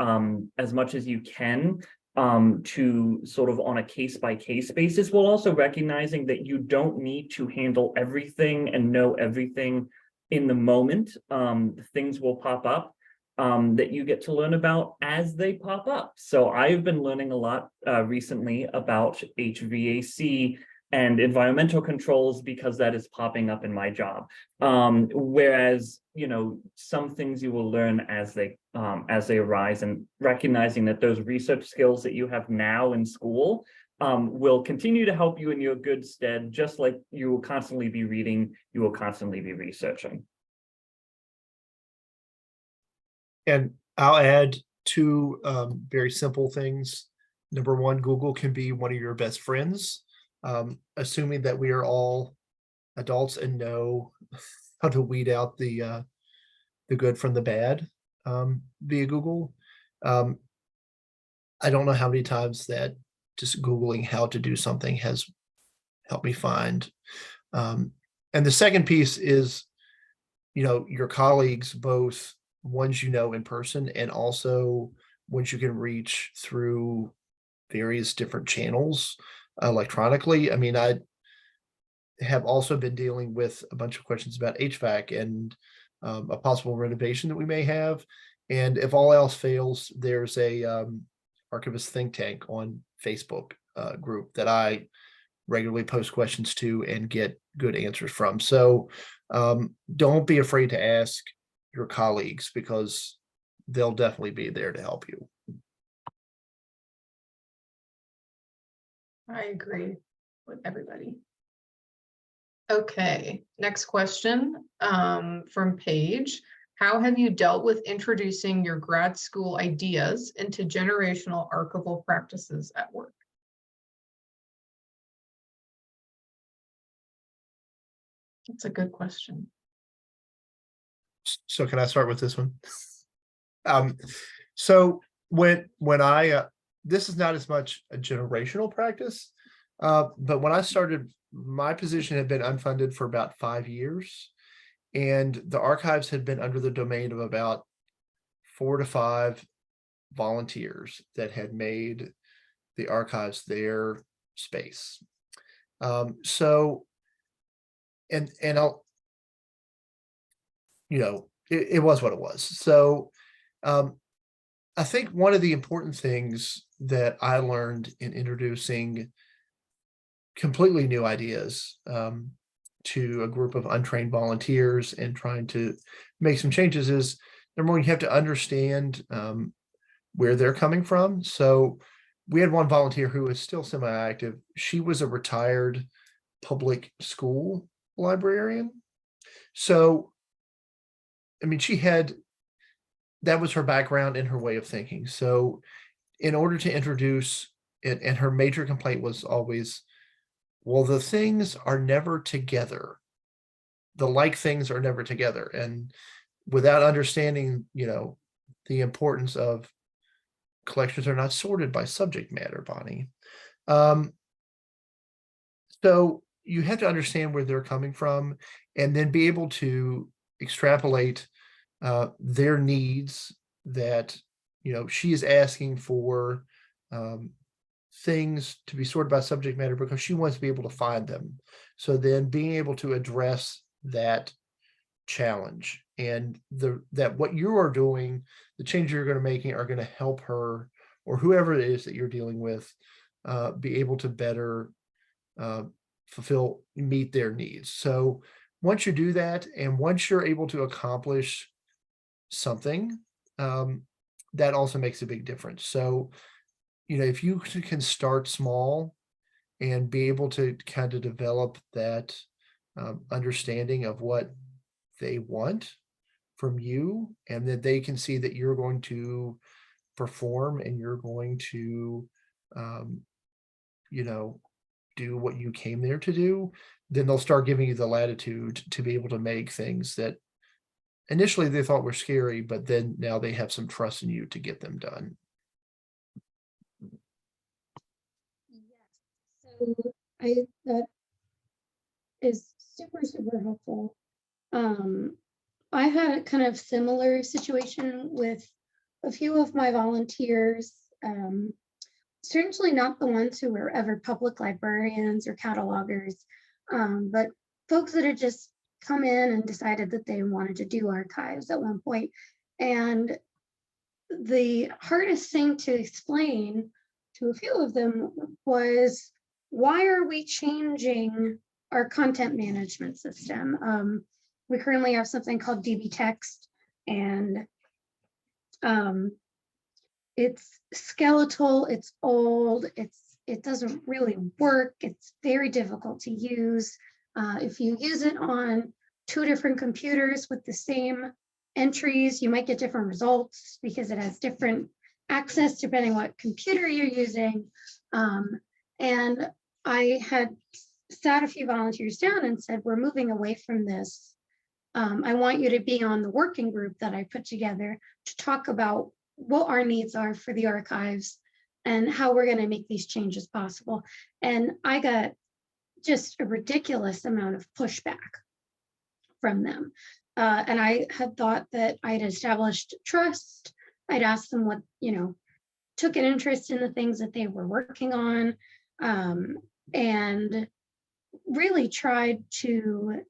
as much as you can to sort of on a case-by-case basis, while also recognizing that you don't need to handle everything and know everything in the moment. Things will pop up that you get to learn about as they pop up. So I've been learning a lot recently about HVAC and environmental controls because that is popping up in my job. Whereas, you know, some things you will learn as they arise, and recognizing that those research skills that you have now in school will continue to help you in your good stead, just like you will constantly be reading, you will constantly be researching. And I'll add two very simple things. Number one, Google can be one of your best friends, assuming that we are all adults and know how to weed out the good from the bad via Google. I don't know how many times that just Googling how to do something has helped me find. And the second piece is, you know, your colleagues, both ones you know in person and also ones you can reach through various different channels electronically. I mean, I have also been dealing with a bunch of questions about HVAC and a possible renovation that we may have. And if all else fails, there's a Archivist think tank on Facebook group that I regularly post questions to and get good answers from. So don't be afraid to ask your colleagues, because they'll definitely be there to help you. I agree with everybody. Okay, next question from Paige. How have you dealt with introducing your grad school ideas into generational archival practices at work? That's a good question. So can I start with this one? So when I this is not as much a generational practice, but when I started, my position had been unfunded for about 5 years, and the archives had been under the domain of about 4 to 5 volunteers that had made the archives their space. So, and I'll, you know, it was what it was. So I think one of the important things that I learned in introducing completely new ideas to a group of untrained volunteers and trying to make some changes is, number one, you have to understand where they're coming from. So we had one volunteer who was still semi-active. She was a retired public school librarian. So, I mean, that was her background and her way of thinking. So in order to introduce it, and her major complaint was always, well, the things are never together. The like things are never together. And without understanding, you know, the importance of collections are not sorted by subject matter, Bonnie. So you have to understand where they're coming from and then be able to extrapolate their needs, that, you know, she is asking for things to be sorted by subject matter because she wants to be able to find them. So then being able to address that challenge, and that what you are doing, the changes you're going to making are going to help her or whoever it is that you're dealing with, be able to better meet their needs. So once you do that, and once you're able to accomplish something, that also makes a big difference. So, if you can start small and be able to kind of develop that understanding of what they want from you, and that they can see that you're going to perform and you're going to, um, do what you came there to do, then they'll start giving you the latitude to be able to make things that initially they thought were scary, but then now they have some trust in you to get them done. Yes. So that is super, super helpful. I had a kind of similar situation with a few of my volunteers, certainly not the ones who were ever public librarians or catalogers, but folks that had just come in and decided that they wanted to do archives at one point. And the hardest thing to explain to a few of them was, why are we changing our content management system? We currently have something called DB Text, and it's skeletal, it's old, it doesn't really work, it's very difficult to use. If you use it on 2 different computers with the same entries, you might get different results because it has different access depending what computer you're using. And I had sat a few volunteers down and said, we're moving away from this. I want you to be on the working group that I put together to talk about what our needs are for the archives and how we're going to make these changes possible. And I got just a ridiculous amount of pushback from them. And I had thought that I'd established trust. I'd asked them what, took an interest in the things that they were working on, and really tried to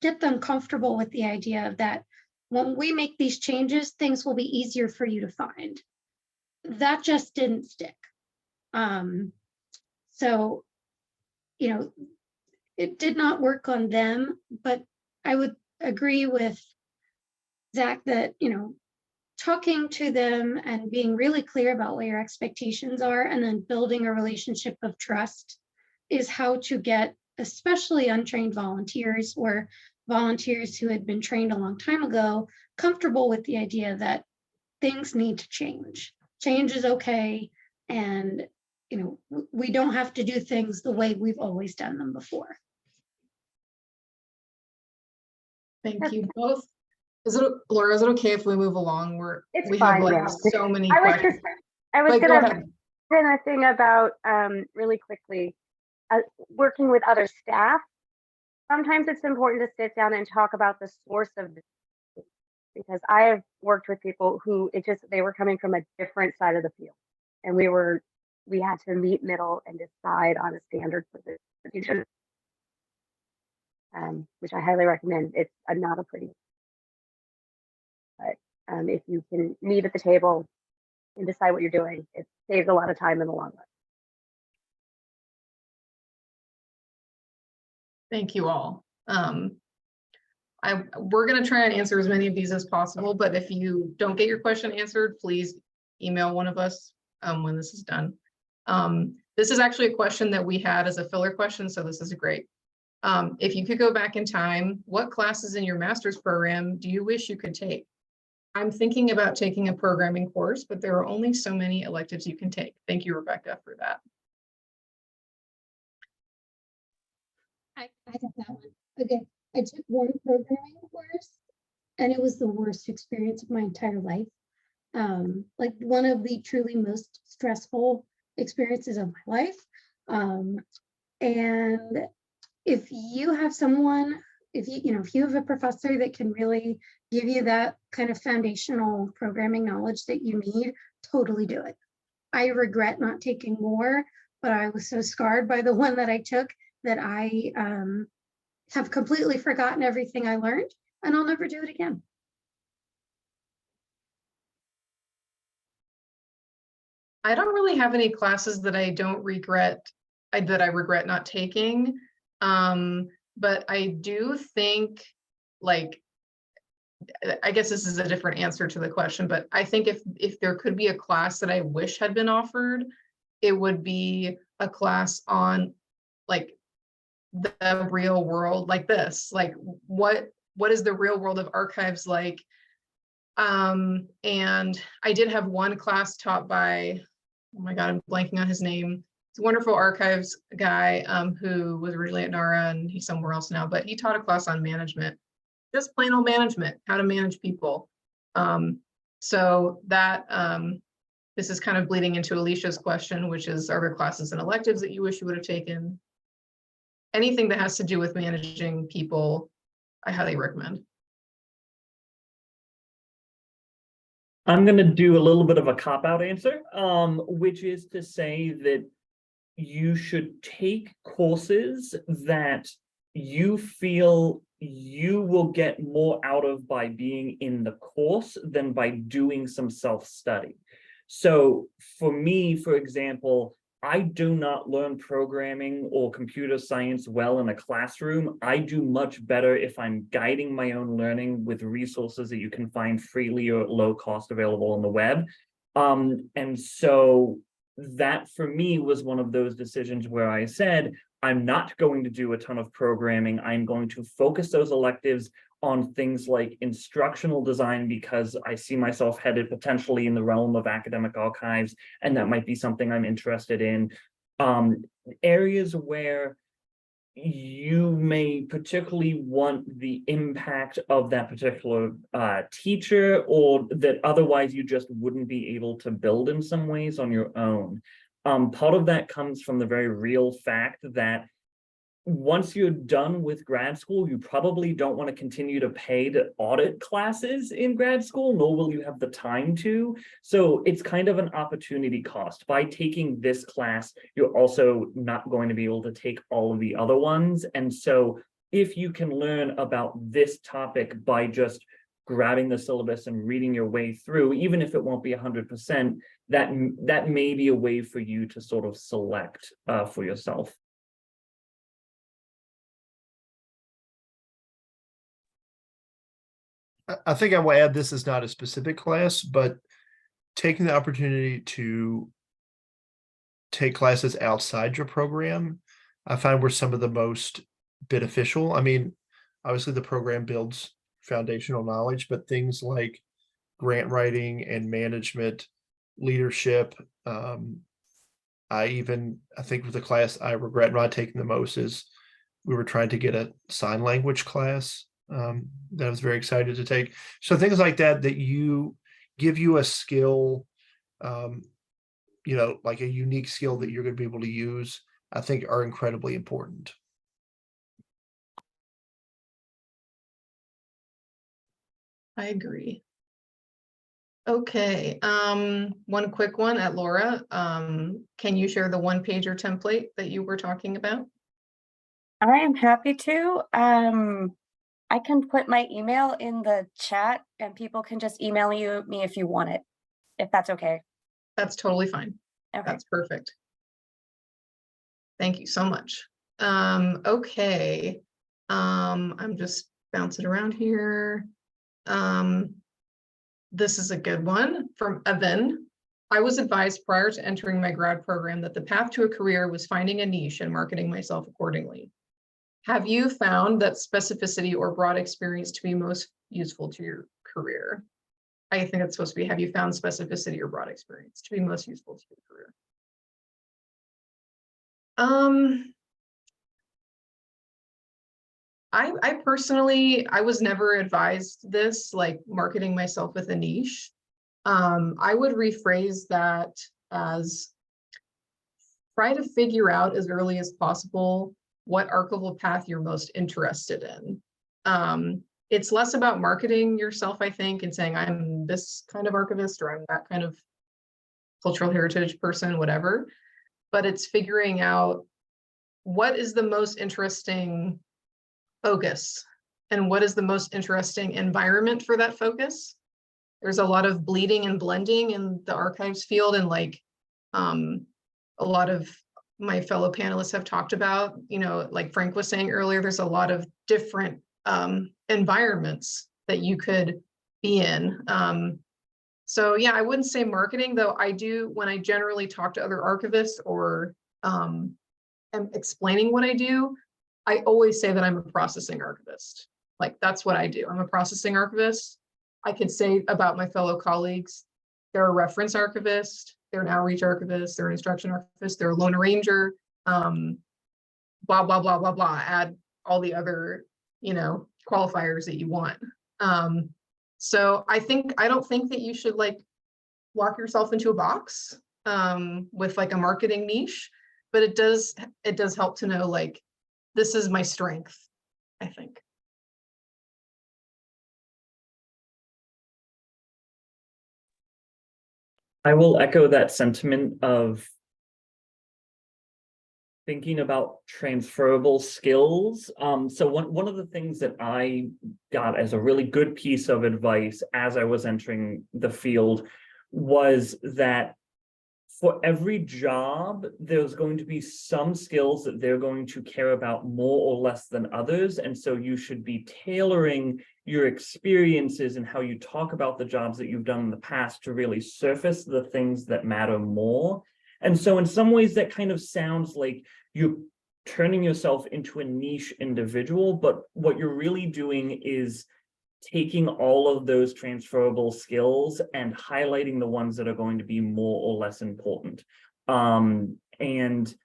get them comfortable with the idea that when we make these changes, things will be easier for you to find. That just didn't stick. So, it did not work on them, but I would agree with Zach that, talking to them and being really clear about what your expectations are, and then building a relationship of trust is how to get, especially untrained volunteers or volunteers who had been trained a long time ago, comfortable with the idea that things need to change. Change is okay. And, we don't have to do things the way we've always done them before. Thank you both. Laura, is it okay if we move along? It's we fine, have yeah. so many I was questions. gonna go ahead. say a thing about really quickly, working with other staff. Sometimes it's important to sit down and talk about the source of this, because I have worked with people who they were coming from a different side of the field, and we had to meet middle and decide on a standard for the future, which I highly recommend. It's not a pretty, but if you can meet at the table and decide what you're doing, it saves a lot of time in the long run. Thank you all. We're going to try and answer as many of these as possible, but if you don't get your question answered, please email one of us when this is done. This is actually a question that we had as a filler question, so this is great. If you could go back in time, what classes in your master's program do you wish you could take? I'm thinking about taking a programming course, but there are only so many electives you can take. Thank you, Rebecca, for that. I got that one. Okay, I took one programming course, and it was the worst experience of my entire life. Like one of the truly most stressful experiences of my life. And if you have someone, if you have a professor that can really give you that kind of foundational programming knowledge that you need, totally do it. I regret not taking more, but I was so scarred by the one that I took that I have completely forgotten everything I learned, and I'll never do it again. I don't really have any classes that I don't regret, that I regret not taking. But I do think, like, I guess this is a different answer to the question, but I think if there could be a class that I wish had been offered, it would be a class on like the real world, like this, like what is the real world of archives like? And I did have one class taught by, oh my God, I'm blanking on his name. He's a wonderful archives guy who was originally at NARA and he's somewhere else now, but he taught a class on management, just plain old management, how to manage people. So that this is kind of bleeding into Alicia's question, which is, are there classes and electives that you wish you would have taken? Anything that has to do with managing people, I highly recommend. I'm going to do a little bit of a cop-out answer, which is to say that you should take courses that you feel you will get more out of by being in the course than by doing some self-study. So for me, for example, I do not learn programming or computer science well in a classroom. I do much better if I'm guiding my own learning with resources that you can find freely or at low cost available on the web. And so that for me was one of those decisions where I said, I'm not going to do a ton of programming. I'm going to focus those electives on things like instructional design because I see myself headed potentially in the realm of academic archives, and that might be something I'm interested in. Areas where you may particularly want the impact of that particular teacher, or that otherwise you just wouldn't be able to build in some ways on your own. Part of that comes from the very real fact that once you're done with grad school, you probably don't want to continue to pay to audit classes in grad school, nor will you have the time to. So it's kind of an opportunity cost. By taking this class, you're also not going to be able to take all of the other ones. And so if you can learn about this topic by just grabbing the syllabus and reading your way through, even if it won't be 100%, that may be a way for you to sort of select for yourself. I think I will add, this is not a specific class, but taking the opportunity to take classes outside your program, I find were some of the most beneficial. I mean, obviously the program builds foundational knowledge, but things like grant writing and management, leadership. I think with the class I regret not taking the most is we were trying to get a sign language class that I was very excited to take. So things like that you give you a skill, like a unique skill that you're going to be able to use, I think are incredibly important. I agree. Okay, one quick one at Laura. Can you share the one-pager template that you were talking about? I am happy to. I can put my email in the chat and people can just email me if you want it, if that's okay. That's totally fine. Okay. That's perfect. Thank you so much. Okay. I'm just bouncing around here. This is a good one from Evan. I was advised prior to entering my grad program that the path to a career was finding a niche and marketing myself accordingly. Have you found that specificity or broad experience to be most useful to your career? I think it's supposed to be, have you found specificity or broad experience to be most useful to your career? I personally, I was never advised this, like marketing myself with a niche. I would rephrase that as try to figure out as early as possible what archival path you're most interested in. It's less about marketing yourself, I think, and saying I'm this kind of archivist or I'm that kind of cultural heritage person, whatever. But it's figuring out what is the most interesting focus and what is the most interesting environment for that focus. There's a lot of bleeding and blending in the archives field, and like a lot of my fellow panelists have talked about, like Frank was saying earlier, there's a lot of different environments that you could be in. So yeah, I wouldn't say marketing, though I do, when I generally talk to other archivists or am explaining what I do, I always say that I'm a processing archivist. Like, that's what I do. I'm a processing archivist. I could say about my fellow colleagues, they're a reference archivist, they're an outreach archivist, they're an instruction archivist, they're a loan arranger, blah, blah, blah, blah, blah. Add all the other, qualifiers that you want. So I don't think that you should like lock yourself into a box with like a marketing niche, but it does help to know, like, this is my strength, I think. I will echo that sentiment of thinking about transferable skills. So one of the things that I got as a really good piece of advice as I was entering the field was that for every job, there's going to be some skills that they're going to care about more or less than others. And so you should be tailoring your experiences and how you talk about the jobs that you've done in the past to really surface the things that matter more. And so in some ways that kind of sounds like you're turning yourself into a niche individual, but what you're really doing is taking all of those transferable skills and highlighting the ones that are going to be more or less important. And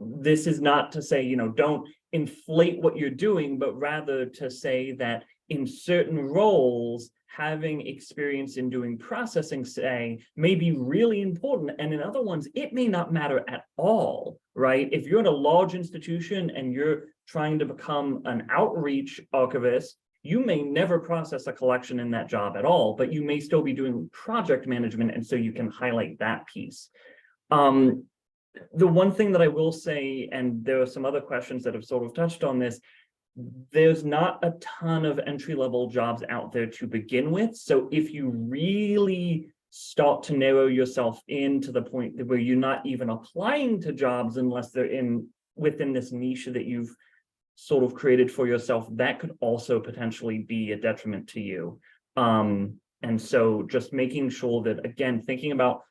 this is not to say, don't inflate what you're doing, but rather to say that in certain roles, having experience in doing processing, say, may be really important. And in other ones, it may not matter at all, right? If you're in a large institution and you're trying to become an outreach archivist, you may never process a collection in that job at all, but you may still be doing project management. And so you can highlight that piece. The one thing that I will say, and there are some other questions that have sort of touched on this, there's not a ton of entry-level jobs out there to begin with. So if you really start to narrow yourself in to the point where you're not even applying to jobs unless they're within this niche that you've sort of created for yourself, that could also potentially be a detriment to you. And so just making sure that, again, thinking about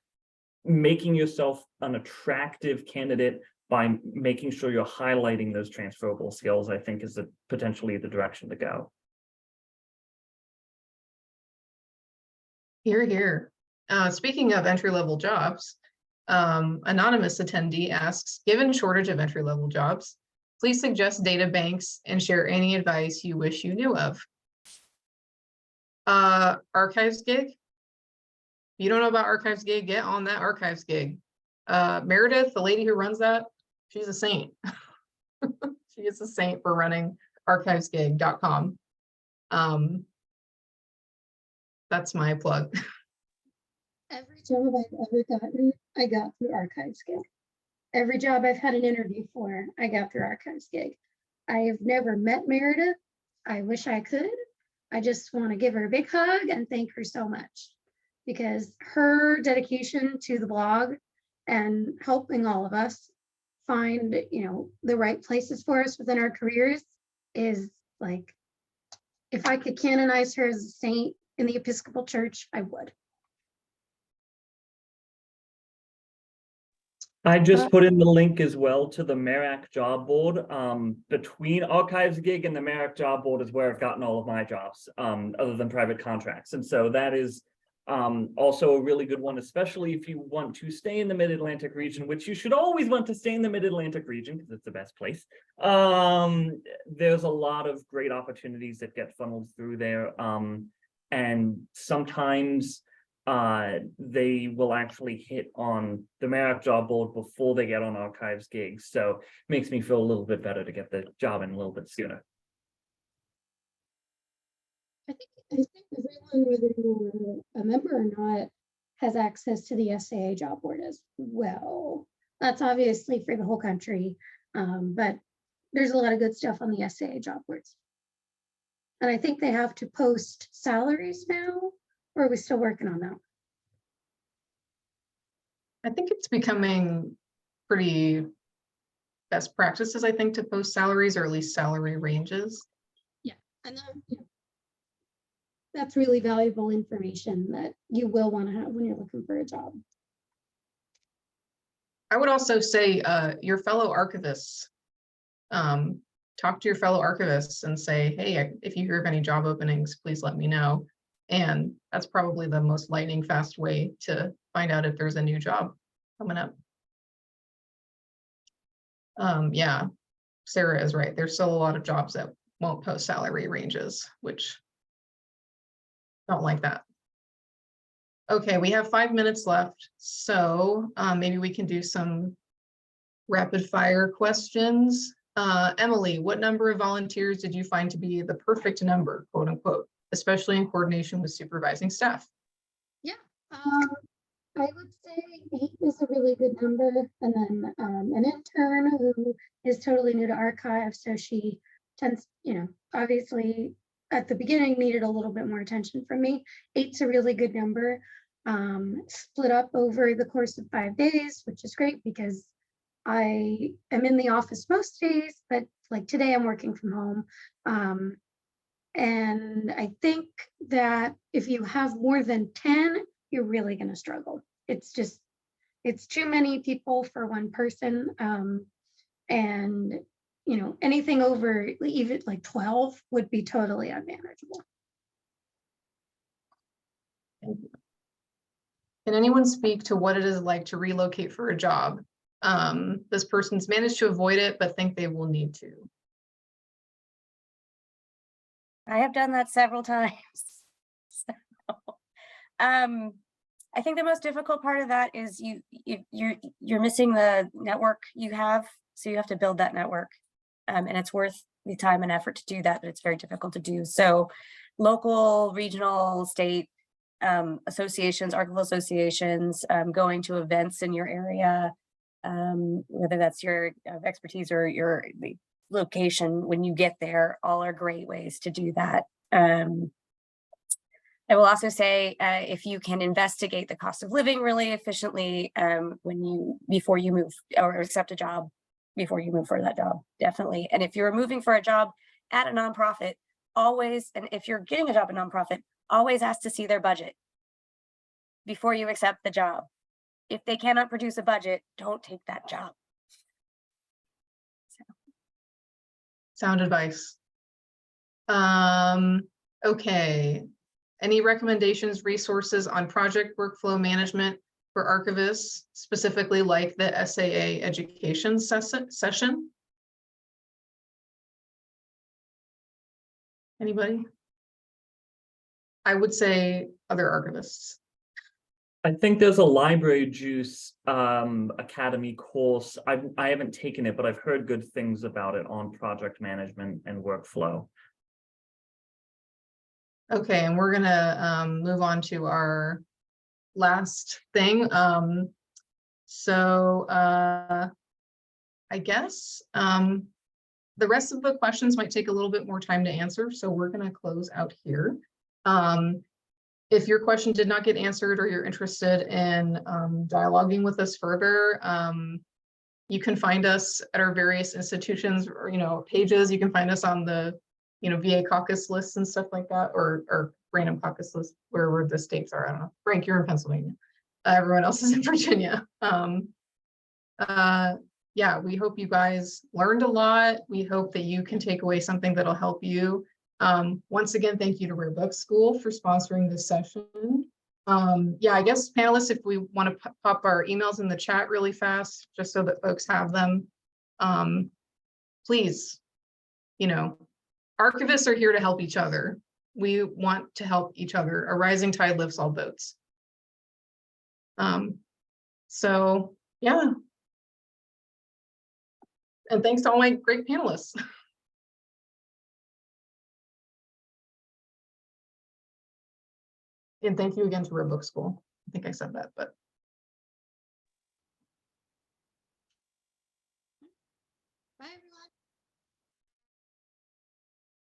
making yourself an attractive candidate by making sure you're highlighting those transferable skills, I think is potentially the direction to go. Hear, hear. Speaking of entry-level jobs, anonymous attendee asks, given shortage of entry-level jobs, please suggest data banks and share any advice you wish you knew of. Archives gig. If you don't know about Archives gig, get on that Archives gig. Meredith, the lady who runs that, she's a saint. She is a saint for running archivesgig.com. That's my plug. Every job I've ever gotten, I got through Archives gig. Every job I've had an interview for, I got through Archives gig. I've never met Meredith. I wish I could. I just want to give her a big hug and thank her so much, because her dedication to the blog and helping all of us find, the right places for us within our careers is like, if I could canonize her as a saint in the Episcopal Church, I would. I just put in the link as well to the Merak job board. Between Archives gig and the Merak job board is where I've gotten all of my jobs, other than private contracts. And so that is also a really good one, especially if you want to stay in the Mid-Atlantic region, which you should always want to stay in the Mid-Atlantic region because it's the best place. There's a lot of great opportunities that get funneled through there. And sometimes they will actually hit on the Merak job board before they get on Archives gigs. So it makes me feel a little bit better to get the job in a little bit sooner. I think everyone, whether you're a member or not, has access to the SAA job board as well. That's obviously for the whole country, but there's a lot of good stuff on the SAA job boards. And I think they have to post salaries now, or are we still working on that? I think it's becoming pretty best practices, I think, to post salaries or at least salary ranges. And that's really valuable information that you will want to have when you're looking for a job. I would also say your fellow archivists, talk to your fellow archivists and say, hey, if you hear of any job openings, please let me know. And that's probably the most lightning fast way to find out if there's a new job coming up. Yeah, Sarah is right. There's still a lot of jobs that won't post salary ranges, which don't like that. Okay, we have 5 minutes left, so maybe we can do some rapid fire questions. Emily, what number of volunteers did you find to be the perfect number, quote unquote, especially in coordination with supervising staff? I would say 8 is a really good number. And then an intern who is totally new to archive. So she tends, obviously at the beginning needed a little bit more attention from me. 8's a really good number. Split up over the course of 5 days, which is great because I am in the office most days, but like today I'm working from home. And I think that if you have more than 10, you're really going to struggle. It's too many people for one person. And, anything over even like 12 would be totally unmanageable. Can anyone speak to what it is like to relocate for a job? This person's managed to avoid it, but think they will need to. I have done that several times. So, I think the most difficult part of that is you're missing the network you have, so you have to build that network, and it's worth the time and effort to do that, but it's very difficult to do. So, local, regional, state associations, archival associations, going to events in your area, whether that's your expertise or your location when you get there, all are great ways to do that. I will also say if you can investigate the cost of living really efficiently before you move or accept a job before you move for that job, definitely. And if you're moving for a job at a nonprofit, always, and if you're getting a job at a nonprofit, always ask to see their budget before you accept the job. If they cannot produce a budget, don't take that job. Sound advice. Okay. Any recommendations, resources on project workflow management for archivists, specifically like the SAA education session? Anybody? I would say other archivists. I think there's a Library Juice Academy course. I haven't taken it, but I've heard good things about it on project management and workflow. Okay, and we're gonna move on to our last thing. I guess the rest of the questions might take a little bit more time to answer, so we're gonna close out here. If your question did not get answered or you're interested in dialoguing with us further, you can find us at our various institutions or pages. You can find us on the VA caucus lists and stuff like that, or random caucus lists where the states are. I don't know. Frank, you're in Pennsylvania. Everyone else is in Virginia. Yeah, we hope you guys learned a lot. We hope that you can take away something that'll help you. Once again, thank you to Rare Book School for sponsoring this session. Yeah, I guess panelists, if we want to pop our emails in the chat really fast, just so that folks have them, please, archivists are here to help each other. We want to help each other. A rising tide lifts all boats. So yeah. And thanks to all my great panelists. And thank you again to Rare Book School. I think I said that, but